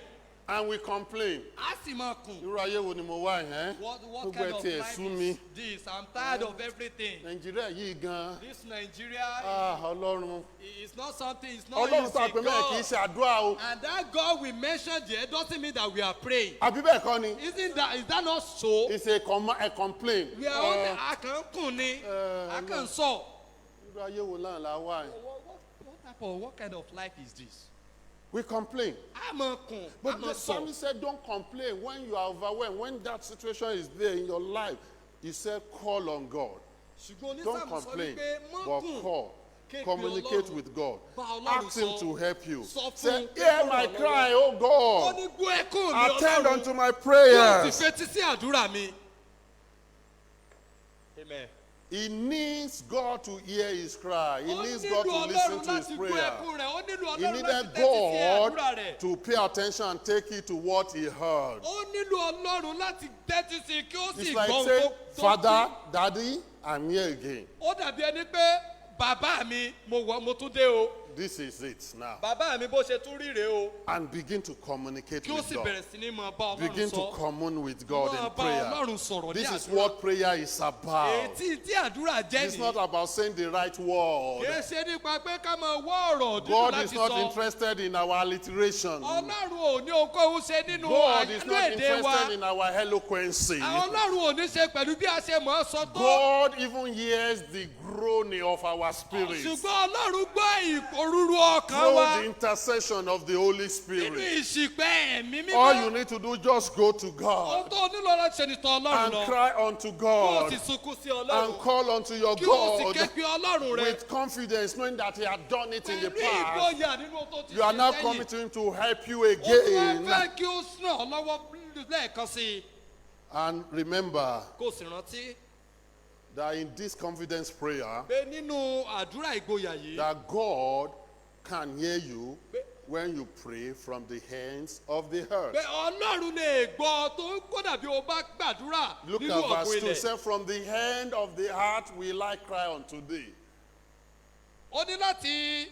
And we complain. a sì máa kùn. Irú ayé wo ni mo wá yẹn? what Gbogbo kind ẹ̀ of tiẹ̀ life sú mi. is this? I'm tired of everything. Nàìjíríà yìí gan. this Nigeria Ọlọ́run. is not something, it's not Ọlọ́run tá a easy. pè mẹ́rin kì í ṣe àdúrà o. And that God we mentioned here doesn't mean that we are praying. Àbí bẹ́ẹ̀ kọ́ ni? Is that not so? It's a complaint. We are only a kàn kùn ni, a kàn sọ. Irú ayé wo náà la wá yẹn? What kind of life is this? We complain. A máa kùn, a But máa the sọ. psalmist said, don't complain when you are overwhelmed. When that situation is there in your life, he said, call on God. Ṣùgbọ́n Don't onísàmù sọ complain, wípé mọ́ but kùn. call. Képe Communicate Ọlọ́run. with God. Bá Ọlọ́run Ask him sọ. to help you. Sọ fún Say, un pé hear kó my ràn cry, lọ́wọ́. oh God. Ó ní gbọ́ ẹkún mi Attend Ọlọ́run. unto my Kí o sì prayers. fetí sí àdúrà mi. Amen. He needs God to hear his cry. He Ó needs nílò God to listen Ọlọ́run to his láti gbọ́ prayer. ẹkún rẹ̀. Ó nílò He Ọlọ́run láti needed tẹ́tí sí àdúrà God rẹ̀. to pay attention and take it to what he heard. Ó nílò Ọlọ́run láti tẹ́tí sí kí ó sì It's like gbọ́ saying, ohun tó Father, Daddy, I'm here again. ó dàbí ẹni pé bàbá mi mo tún dé o. This is it now. Bàbá mi bó ṣe tún ríre o. And begin to communicate Kí ó with sì God. bẹ̀rẹ̀ sí ní máa bá Ọlọ́run Begin to sọ. commune with God Máa in bá prayer. Ọlọ́run sọ̀rọ̀ ní This is àdúrà. what prayer is about. Ètí tí àdúrà jẹ́ It's not nìyí. about saying the right word. Kìí ṣe nípa pé ká máa wá ọ̀rọ̀ dídùn God láti is not sọ. interested in our alliteration. Ọlọ́run ò ní ohunkóhun ṣe nínú God is àyálò not èdè wa. interested in our eloquence. Ọlọ́run ò ní ṣe pẹ̀lú bí a ṣe mọ̀ ọ́ sọ tó. God even hears the groaning of our spirits Ṣùgbọ́n Ọlọ́run gbọ́ ìpòrúurú ọkàn through wa. the intercession of the Holy Nínú Spirit. ìṣìpẹ̀ ẹ̀mí All you mímọ́. need to do, just go to Ohun God tó nílò láti ṣe nìtàn Ọlọ́run and lọ. cry unto Kí o God sì sunkún sí and Ọlọ́run. call unto your Kí o sì ké God pe Ọlọ́run rẹ. with confidence, knowing that He had done it in the Pẹ̀lú past. ìgboyà nínú ohun tó ti You are ṣe now sẹ́yìn. coming to Him to help you Ó tún wá again. fẹ́ kí ó ràn ọ́ lọ́wọ́ lẹ́ẹ̀kan sí i. And remember Kó o sì rántí that in this confidence prayer, pé nínú àdúrà ìgboyà yìí. that God can hear you when you pray from the hands of the earth. Pé Ọlọ́run lè gbọ́ tó kó dàbí o bá gbàdúrà Look nínú at ọ̀gbun verse 2. ilẹ̀. Say, from the hand of the heart will I cry unto thee. Ó ní láti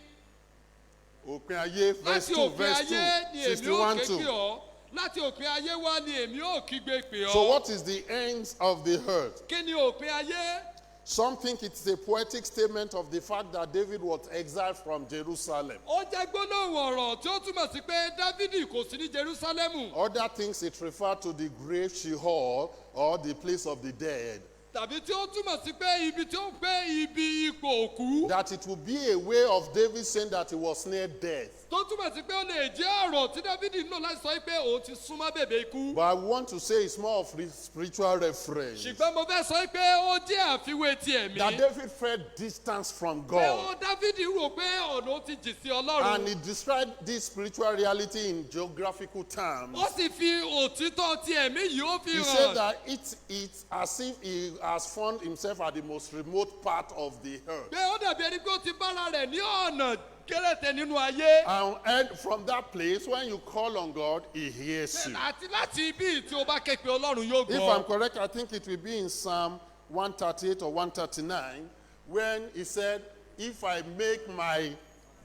Òpin ayé, verse láti 2, òpin verse ayé ni 2, èmi ó 61 ké pè 2. ọ́. Láti òpin ayé wá ni èmi ó kígbe pè ọ́. So what is the ends of the earth? Kí ni òpin ayé? Some think it's a poetic statement of the fact that David was exiled from Jerusalem. Ó jẹ́ gbólóhùn ọ̀rọ̀ tí ó túmọ̀ sí pé Dávidi kò sí ní Jerúsálẹ́mù. Other things it referred to the grave Sheol or the place of the dead. Tàbí tí ó túmọ̀ sí pé ibi tí ó gbé ibi ipò òkú. That it would be a way of David saying that he was near death. Tó túmọ̀ sí pé ó lè jẹ́ ọ̀rọ̀ tí Dávidi ń lò láti sọ pé òun ti súnmọ́ bèbè ikú. But I want to say it's more of spiritual reference. Ṣùgbọ́n mo fẹ́ sọ pé ó jẹ́ àfiwé ti ẹ̀mí. That David felt distance from Pé God. ó Dávidi rò pé ọ̀nà ó ti jì sí And Ọlọ́run. he described this spiritual reality in geographical terms. Ó sì fi òtítọ́ ti ẹ̀mí yìí ó fi He said hàn. that it's as if he has found himself at the most remote part of the earth. Pé ó dàbí ẹni pé ó ti bára rẹ̀ ní ọ̀nà kéréte nínú ayé. And from that place, when you call on God, He hears you. Àti láti ibi tí o bá ké pe Ọlọ́run yóò If I'm gbọ́. correct, I think it will be in Psalm 138 or 139, when he said, if I make my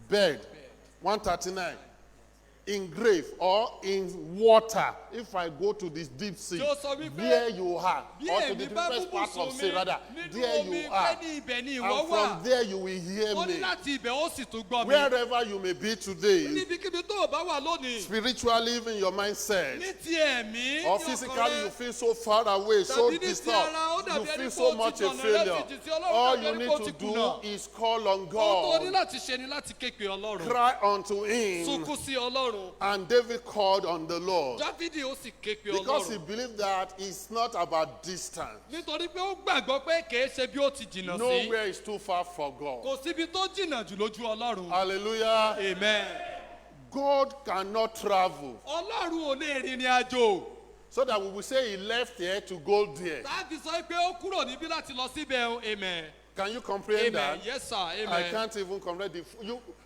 bed, 139, in grave or in water, if I go to this deep sea, Tí ó sọ wípé, there you are, bí or to èmi the bá deepest part búbùsùn of mi sea, rather, nínú there omi you pé are. ní ibẹ̀ ni ìwọ And wà. from there you will hear Ó ní me. láti ibẹ̀ ó sì tún gbọ́ mi. Wherever you may be today, Níbikíbi tó o bá wà lónìí. spiritually, even your mindset, Ní ti ẹ̀mí, or ní ọkàn physically rẹ. you feel so far away, so Tàbí ní ti disturbed, ara, ó you dàbí ẹni feel pé so ó much ti a jọ̀nà failure. rẹ ti Ọlọ́run All dàbí you ẹni need pé ó to ti do kùnà. is call on Ohun tó ní God, láti ṣe ni láti ké pe Ọlọ́run. cry unto Him. Sunkún sí Ọlọ́run. And David called on the Lord Dáfídì ó sì ké pe because he Ọlọ́run. believed that it's not about distance. Nítorí pé ó gbàgbọ́ pé kìí ṣe bí ó ti jìnnà sí. Nowhere is too far for God. Kò síbi tó jìnnà jù lójú Ọlọ́run. Hallelujah. Amen. God cannot travel Ọlọ́run ò lè rìnrìn àjò. so that we will say he left here to go there. Táàbì sọ pé ó kúrò níbí láti lọ síbẹ̀ o. Amen. Can you comprehend Amen. that? Yes, sir. Amen. I can't even comprehend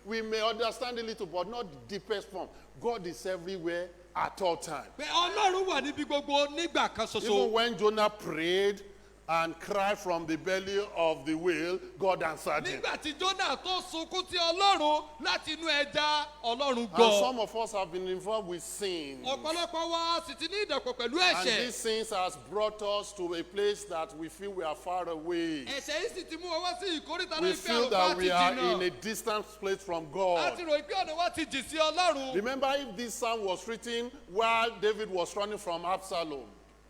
we may understand a little, but not the deepest form. God is everywhere at all times. Pé Ọlọ́run wà níbi gbogbo nígbà kan Even ṣoṣo. when Jonah prayed and cried from the belly of the whale, God answered him. Nígbà tí Jónà tó sunkún tí Ọlọ́run láti inú ẹja, Ọlọ́run And gbọ́. some of us have been involved with sin. Ọ̀pọ̀lọpọ̀ wa sì ti ní ìdàpọ̀ pẹ̀lú And ẹ̀ṣẹ̀. these sins has brought us to a place that we feel we are far away. Ẹ̀ṣẹ̀ yìí sì ti mú wa wá sí ìkórìtà We náà pé feel àwọn bá that ti we are in jìnnà. a distant place from A God. ti rò pé ọ̀nà wa ti jì sí Ọlọ́run. Remember, if this psalm was written while David was running from Absalom,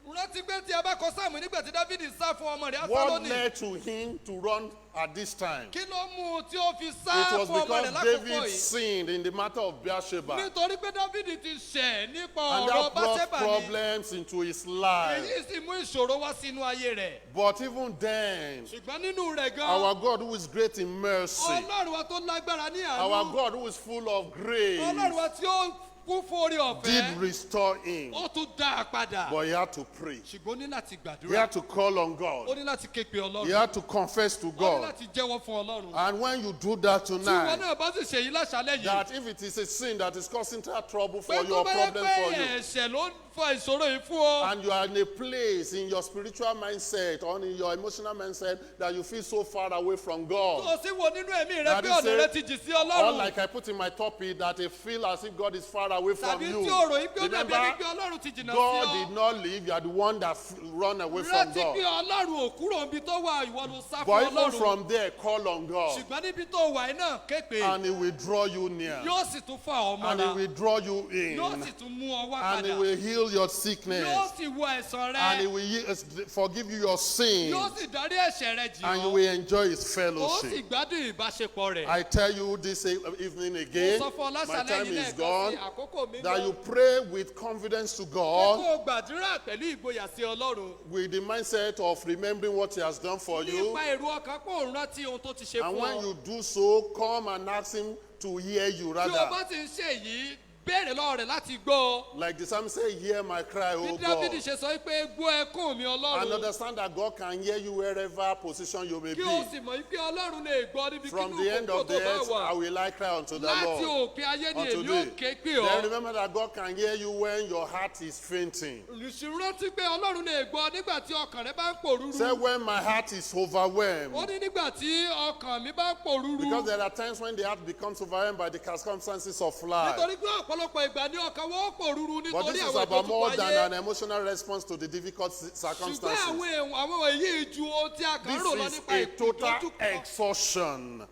Rántí pé tí a bá kọ sáàmù nígbà tí Dáfídì sá fún ọmọ rẹ̀ what Absaloni. led to him to run at this time? Kí ló mú un tí ó fi It sá was fún ọmọ because rẹ̀ lákòókò David yìí? sinned in the matter of Beersheba. Nítorí pé Dáfídì ti ṣẹ̀ nípa And ọ̀rọ̀ that brought Báṣẹ́bà ni. problems into his life. Èyí sì mú ìṣòro wá sínú ayé rẹ̀. But even then, Ṣùgbọ́n nínú rẹ̀ gan, our God who is great in mercy, Ọlọ́run wa tó lágbára ní our àánú, God who is full of grace, Ọlọ́run wa tí ó kún fún orí did ọ̀fẹ́, restore him. ó tún dá a padà. But he had to pray. Ṣùgbọ́n ó ní láti He gbàdúrà. had to call on Ó God. ní láti ké pe He Ọlọ́run. had to confess to Ó ní God. láti jẹ́wọ́ fún Ọlọ́run. And when you do that Tí ìwọ tonight, náà bá sì ṣèyí láṣálẹ́ yìí, that if it is a sin that is causing that trouble pé for you tó or bá yẹ problem pé for you, ẹ̀ṣẹ̀ ló ń fa ìṣòro yìí fún ọ, and you are in a place in your spiritual mindset or in your emotional mindset that you feel so far away from tó God, o sì wo nínú ẹ̀mí rẹ That pé is ọ̀nà rẹ it. ti jì sí or Ọlọ́run, like I put in my topic, that you feel as if God is far away from tàbí you. tí o rò yí pé ó dàbí ẹni Remember, pé Ọlọ́run ti jìnnà sí God did ọ. not leave. You are the one that run away from Rántí God. pé Ọlọ́run ò kúrò níbi tó wà, ìwọ ló sá But fún even Ọlọ́run. from there, call on God, Ṣùgbọ́n níbi tó wà yìí náà ké pè, and He will draw you near, yóò sì tún fà ọ́ and He mọ́ra, will draw you yóò in, sì tún mú ọ wá and He padà, will heal your yóò sickness, sì wo ẹ̀san and He rẹ, will forgive you your sin, yóò sì dárí ẹ̀ṣẹ̀ rẹ jì and you ọ́, will enjoy His ó sì fellowship. gbádùn ìbáṣepọ̀ rẹ̀. I tell you this evening Mo again, sọ fún ọ my láṣálẹ́ time yìí is lẹ́ẹ̀kan gone, sí àkókò mi that you lọ. pray with confidence to Pé God, kó o gbàdúrà pẹ̀lú ìgboyà sí Ọlọ́run. with the mindset of remembering what He has done for you. Nípa èrò ọkàn pé òun rántí ohun tó ti ṣe And fún when ọ. you do so, come and ask Him to hear you Tí o rather. bá ti ń ṣe yìí, béèrè lọ́wọ́ rẹ̀ láti gbọ́. Like the psalmist said, hear my cry, Bí O Dáfídì God. ṣe sọ pé gbọ́ ẹkún mi And Ọlọ́run. understand that God can hear you wherever position you may Kí o be. sì mọ̀ pé Ọlọ́run lè gbọ́ níbi From kínú the end kókó of tó the bá earth, wà. I will I cry unto the Láti Lord. òpin ayé ni Unto èmi thee. ò ké pè Then ọ́. remember that God can hear you when your heart is fainting. Rántí pé Ọlọ́run lè gbọ́ nígbà tí ọkàn rẹ bá ń pòrúurú. Say when my heart is Ó overwhelmed. ní nígbà tí ọkàn mi bá ń pòrúurú. Because there are times when the heart becomes overwhelmed by the circumstances of life. Nítorí pé ọ̀pọ̀lọpọ̀ ìgbà ni ọkàn wọ́n pòrúurú But nítorí this is àwọn about more ìdójúkọ than ayé. an emotional response to the difficult Ṣùgbọ́n circumstances. àwọn èyí ju ohun tí a kàn rò lọ This is nípa a total ìdójúkọ. exhaustion.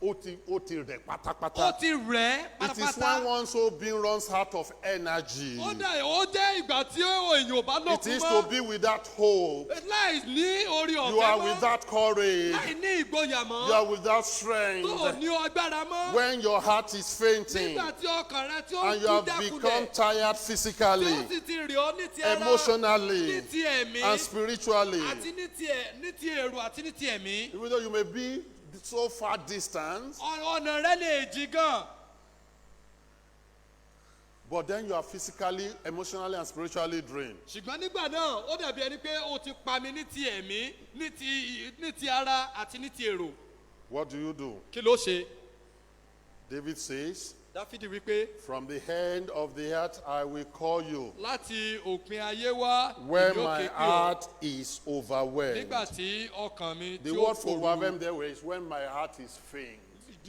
Ó ti rẹ̀ Ó pátápátá. ti rẹ̀ It is pátápátá. when one's whole being runs out of energy. Ó jẹ́ ìgbà tí èèyàn ò bá It lókun is to mọ́. be with that hope. Láì ní orí You are ọ̀fẹ́ with mọ́. that courage. Láì ní ìgboyà You are mọ́. with that Tó ò strength. ní agbára mọ́. When your heart is fainting Nígbà tí ọkàn rẹ tí ó and ń you kú have become dákulẹ̀. tired Tí ó physically, sì ti rì ọ́ ní ti ara. emotionally, Ní ti ẹ̀mí. and spiritually, Àti ní ti èrò àti ní ti ẹ̀mí. even though you may be so far distant, Ọ̀nà rẹ lè jì gan. but then you are physically, emotionally, and spiritually drained. Ṣùgbọ́n nígbà náà ó dàbí ẹni pé ó ti pa mi ní ti ẹ̀mí, ní ti ara àti ní ti èrò. What do you do? Kí ló ṣe? David says, Dáfídì wípé from the end of the earth I will call you láti òpin ayé wá when èmi ó my ké pè ọ́. heart is overwhelmed. Nígbà tí ọkàn mi The tí ó word for fòrú. overwhelmed there is when my heart is faint.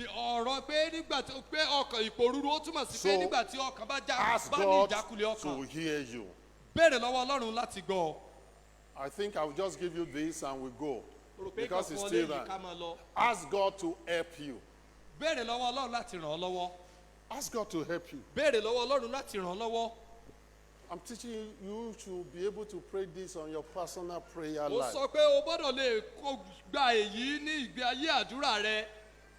ọ̀rọ̀ pé nígbà tí pé ọkàn ìpòrúru ó túmọ̀ sí pé So, nígbà tí ọkàn bá Ask bá ní God ìjákulẹ̀ to ọkàn. hear you. Béèrè lọ́wọ́ Ọlọ́run láti gbọ́. I think I'll just give you this and we go. Mo rò pé Because it's kankan still léyìí ká there. máa lọ. Ask God to help you. Béèrè lọ́wọ́ Ọlọ́run láti ràn ọ́ lọ́wọ́. Ask God to help you. Béèrè lọ́wọ́ Ọlọ́run láti ràn ọ́ lọ́wọ́. I'm teaching you, you should be able to pray this on your personal prayer Ó life. sọ pé o gbọ́dọ̀ lè gba èyí ní ìgbé ayé àdúrà rẹ.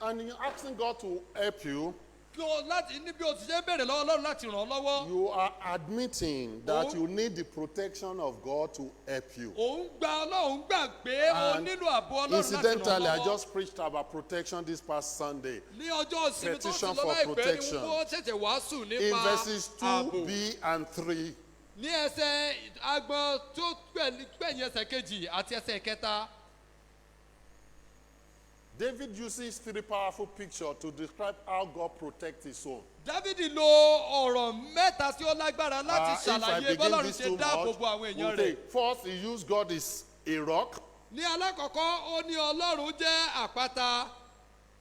And in asking God to help you, Kí o láti níbi o ti ṣe béèrè lọ́wọ́ Ọlọ́run láti ràn ọ́ lọ́wọ́. you are admitting that Oh. you need the protection of God to help you. Òun gba Ọlọ́run gbà pé o And nílò ààbò Ọlọ́run láti ràn ọ́ Incidentally, I lọ́wọ́. just preached about protection this past Sunday. Ní ọjọ́ ìsinmi tó ti Petition lọ for láìpẹ́ ni protection. wọ́n ṣẹ̀ṣẹ̀ wàásù In nípa verses ààbò. 2b and 3, Ní ẹsẹ̀ agbọn tó gbẹ̀yìn ẹsẹ̀ kejì àti ẹsẹ̀ kẹta. David uses three powerful pictures to describe how God protects his own. Dávidi lo ọ̀rọ̀ mẹ́ta tí ó lágbára láti If I ṣàlàyé begin bọ́lọ́run this ṣe too dáàbò much, bo àwọn èèyàn we'll rẹ̀. take- first, he used God as a rock, Ní alákọ̀ọ́kọ́ ó ní Ọlọ́run jẹ́ àpáta.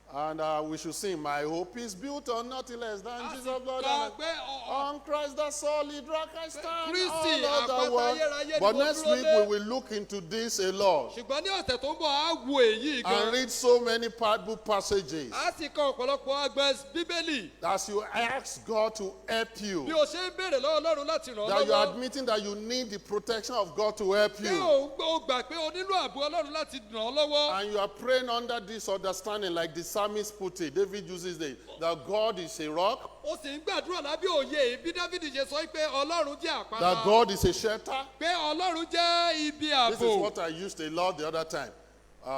and we should sing, "My hope is built on nothing less than A sì Jesus' blood kà and pé on Christ the solid rock I stand." Kristi, all àpáta other world. ayérayé ni But mo next dúró week lé. we will look into this a lot Ṣùgbọ́n ní ọ̀sẹ̀ tó ń bọ̀ á wo èyí and gan. read so many Bible passages. A sì kọ ọ̀pọ̀lọpọ̀ agbẹ́ Bíbélì. As you ask God to help Bí you, o ṣe ń béèrè lọ́wọ́ Ọlọ́run láti ràn ọ́ that you are lọ́wọ́. admitting that you need the protection of God to help Pé you. o gbà pé o nílò ààbò Ọlọ́run láti ràn ọ́ lọ́wọ́. And you are praying under this understanding, like the psalmist put it. David uses it, that God is a rock, O sì ń gbàdúrà lábẹ́ òye bí Dávidi ṣe sọ pé Ọlọ́run jẹ́ àpáta. that God is a shelter. Pé Ọlọ́run jẹ́ ibi This is ààbò. what I used a lot the other time.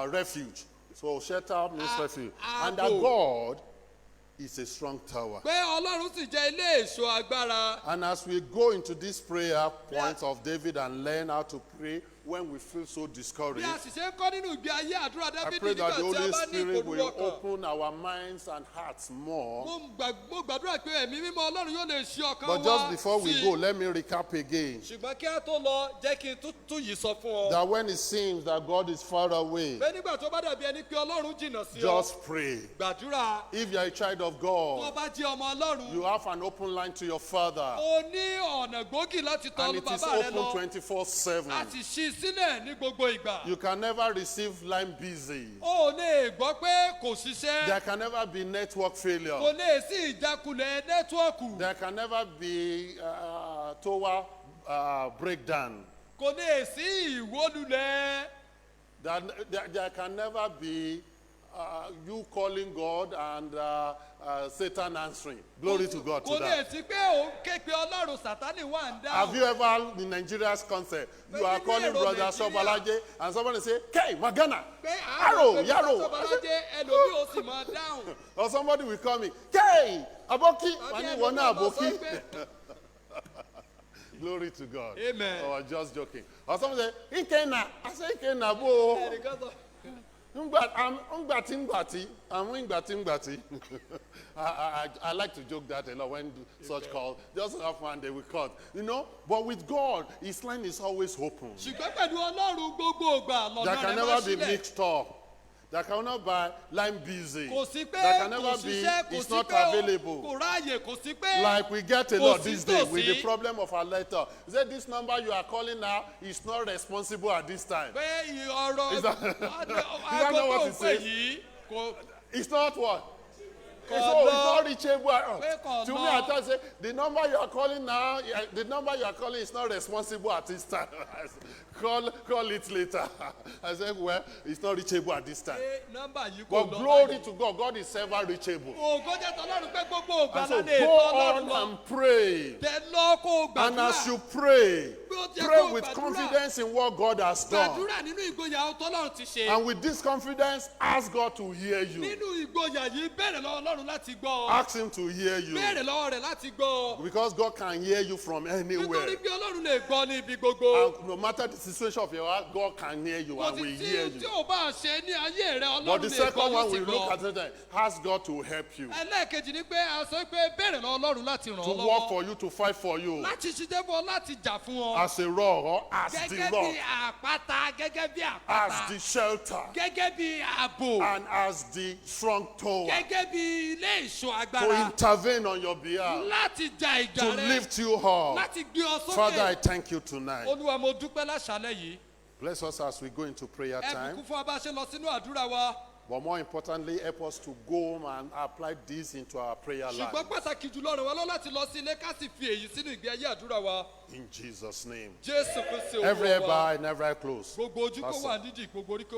Refuge. So shelter means refuge. And that Ààbò. God is a strong tower. Pé Ọlọ́run sì jẹ́ ilé èso agbára. And as we go into this prayer points of David and learn how to pray when we feel so Bí discouraged, a sì ṣe ń kọ́ nínú ìgbé ayé àdúrà I Dávidi pray nígbà that the tí a Holy bá ní Spirit ìpòrúurú will ọkàn. open our minds and hearts more. Mo gbàdúrà pé ẹ̀mí mímọ́ Ọlọ́run yóò lè ṣí ọkàn But wa just before we sí. go, let me recap again. Ṣùgbọ́n kí a tó lọ jẹ́ kí n tún yìí sọ fún ọ. That when it seems that God is far away, Pé nígbà tó bá dàbí ẹni pé Ọlọ́run jìnnà sí ọ. just pray. Gbàdúrà. If you are a child of Tó God, bá jẹ́ ọmọ Ọlọ́run. you have an open line to your Father, O ní ọ̀nà gbòógì láti tọ́ and it is bàbá rẹ open lọ. 24/7. A sì ṣí sílẹ̀ ní gbogbo ìgbà. You can never receive line busy. O lè gbọ́ pé kò ṣiṣẹ́. There can never be network Kò failure. lè sí ìjákulẹ̀ nẹ́tíwọ́ọ̀kù. There can never be tower breakdown. Kò lè sí ìwólulẹ̀. There can never be you calling God and Satan answering. Glory to God to Kò lè that. sí pé òun ké pe Ọlọ́run Sátánì wà ń Have dáhùn. you ever in Nigeria's concept, you are Maybe calling Nero, brother Nigeria. Sobalaje and somebody say, "Hey, Magana," Pé Arrow, àwọn Yarrow. Sọ́bàlájẹ́ ẹlòmíì ó sì máa dáhùn. or somebody will call me, "Hey, Aboki," Tàbí Mani ẹlòmíì Wona ó máa sọ Aboki. pé, Glory to God. Amen. Oh, I was just joking. Or somebody say, "Ikena," I say, "Ikena bo." ẹnìkan sọ, Ngbati. I like to joke that a lot when do such calls. Just have one day we cut. You know, but with God, his line is always open. ṣùgbọ́n pẹ̀lú Ọlọ́run gbogbo ìgbà There lọ́nà can rẹ̀ máa never be sílẹ̀. mixed up. There cannot be line busy. Kò sí pé There can kò never be, ṣiṣẹ́, kò it's sí not pé ó- available. kò ráàyè, kò sí pé Like we get a kò lot sí these days with the tòsí. problem of our letter. He said, "This number you are calling now is not responsible at this time." Pé ọ̀rọ̀ Is that- don't know aago what tó it ń pè says. yìí kò It's not what? It's Kò not lọ. reachable. Pé kò To me, lọ. I thought, say, the number you are calling now, the number you are calling is not responsible at this time. I said, call it later. I said, well, it's not reachable at this time. pé nọ́mbà yìí kò But lọ. glory to God, God is ever reachable. Ògo jẹ́ tọ́lọ́run pé gbogbo ògbà And so lálẹ́ go ètò Ọlọ́run on lọ. and pray. Tẹ lọ kó o And as gbàdúrà. you pray, Bí ó jẹ́ pray kó o with gbàdúrà. confidence in what God has done. Gbàdúrà nínú ìgboyà tọ́lọ́run ti ṣe. And with this confidence, ask God to hear you. Nínú ìgboyà yìí bẹ̀rẹ̀ lọ́wọ́ Ọlọ́run láti gbọ́. Ask Him to hear you. Bẹ̀rẹ̀ lọ́wọ́ rẹ̀ láti gbọ́. Because God can hear you from anywhere. Nítorí pé Ọlọ́run lè gbọ́ ní ibi gbogbo. And no matter the situation of your heart, God can hear you Kò and sí will hear tí you. ò bá ṣe ní ayé rẹ̀ But Ọlọ́run the lè gbọ́ second one yóò we sì look gbọ́. at it, ask God to help you, Ẹlẹ́ẹ̀kejì ni pé a sọ pé bẹ̀rẹ̀ lọ́wọ́ Ọlọ́run láti ràn to ọ́ work lọ́wọ́. for you, to fight for you. Láti ṣiṣẹ́ fún ọ, láti jà fún ọ. as a rock or as the gẹ́gẹ́ rock, bí àpáta gẹ́gẹ́ bí as àpáta the shelter, gẹ́gẹ́ bí ààbò and as the strong tower, gẹ́gẹ́ bí ilé ìṣọ́ to agbára intervene on your behalf, láti ja to ìjà rẹ lift you up. láti gbé ọ Father, I sókè. thank you tonight. Olúwa mo dúpẹ́ láṣálẹ̀ yìí. Bless us as we go into prayer Ẹ time. bùkún fún wa bá a ṣe lọ sínú àdúrà wa. But more importantly, help us to go home and apply this into our prayer Ṣùgbọ́n life. pàtàkì jùlọ ràn wá lọ láti lọ sí ilé ká sì fi èyí sínú ìgbé ayé àdúrà wa. In Jesus' name. Jésù Kristi Every Olúwa wa. eye and every eye closed. Gbogbo ojú kó Pastor. wà nídìí, gbogbo orí kó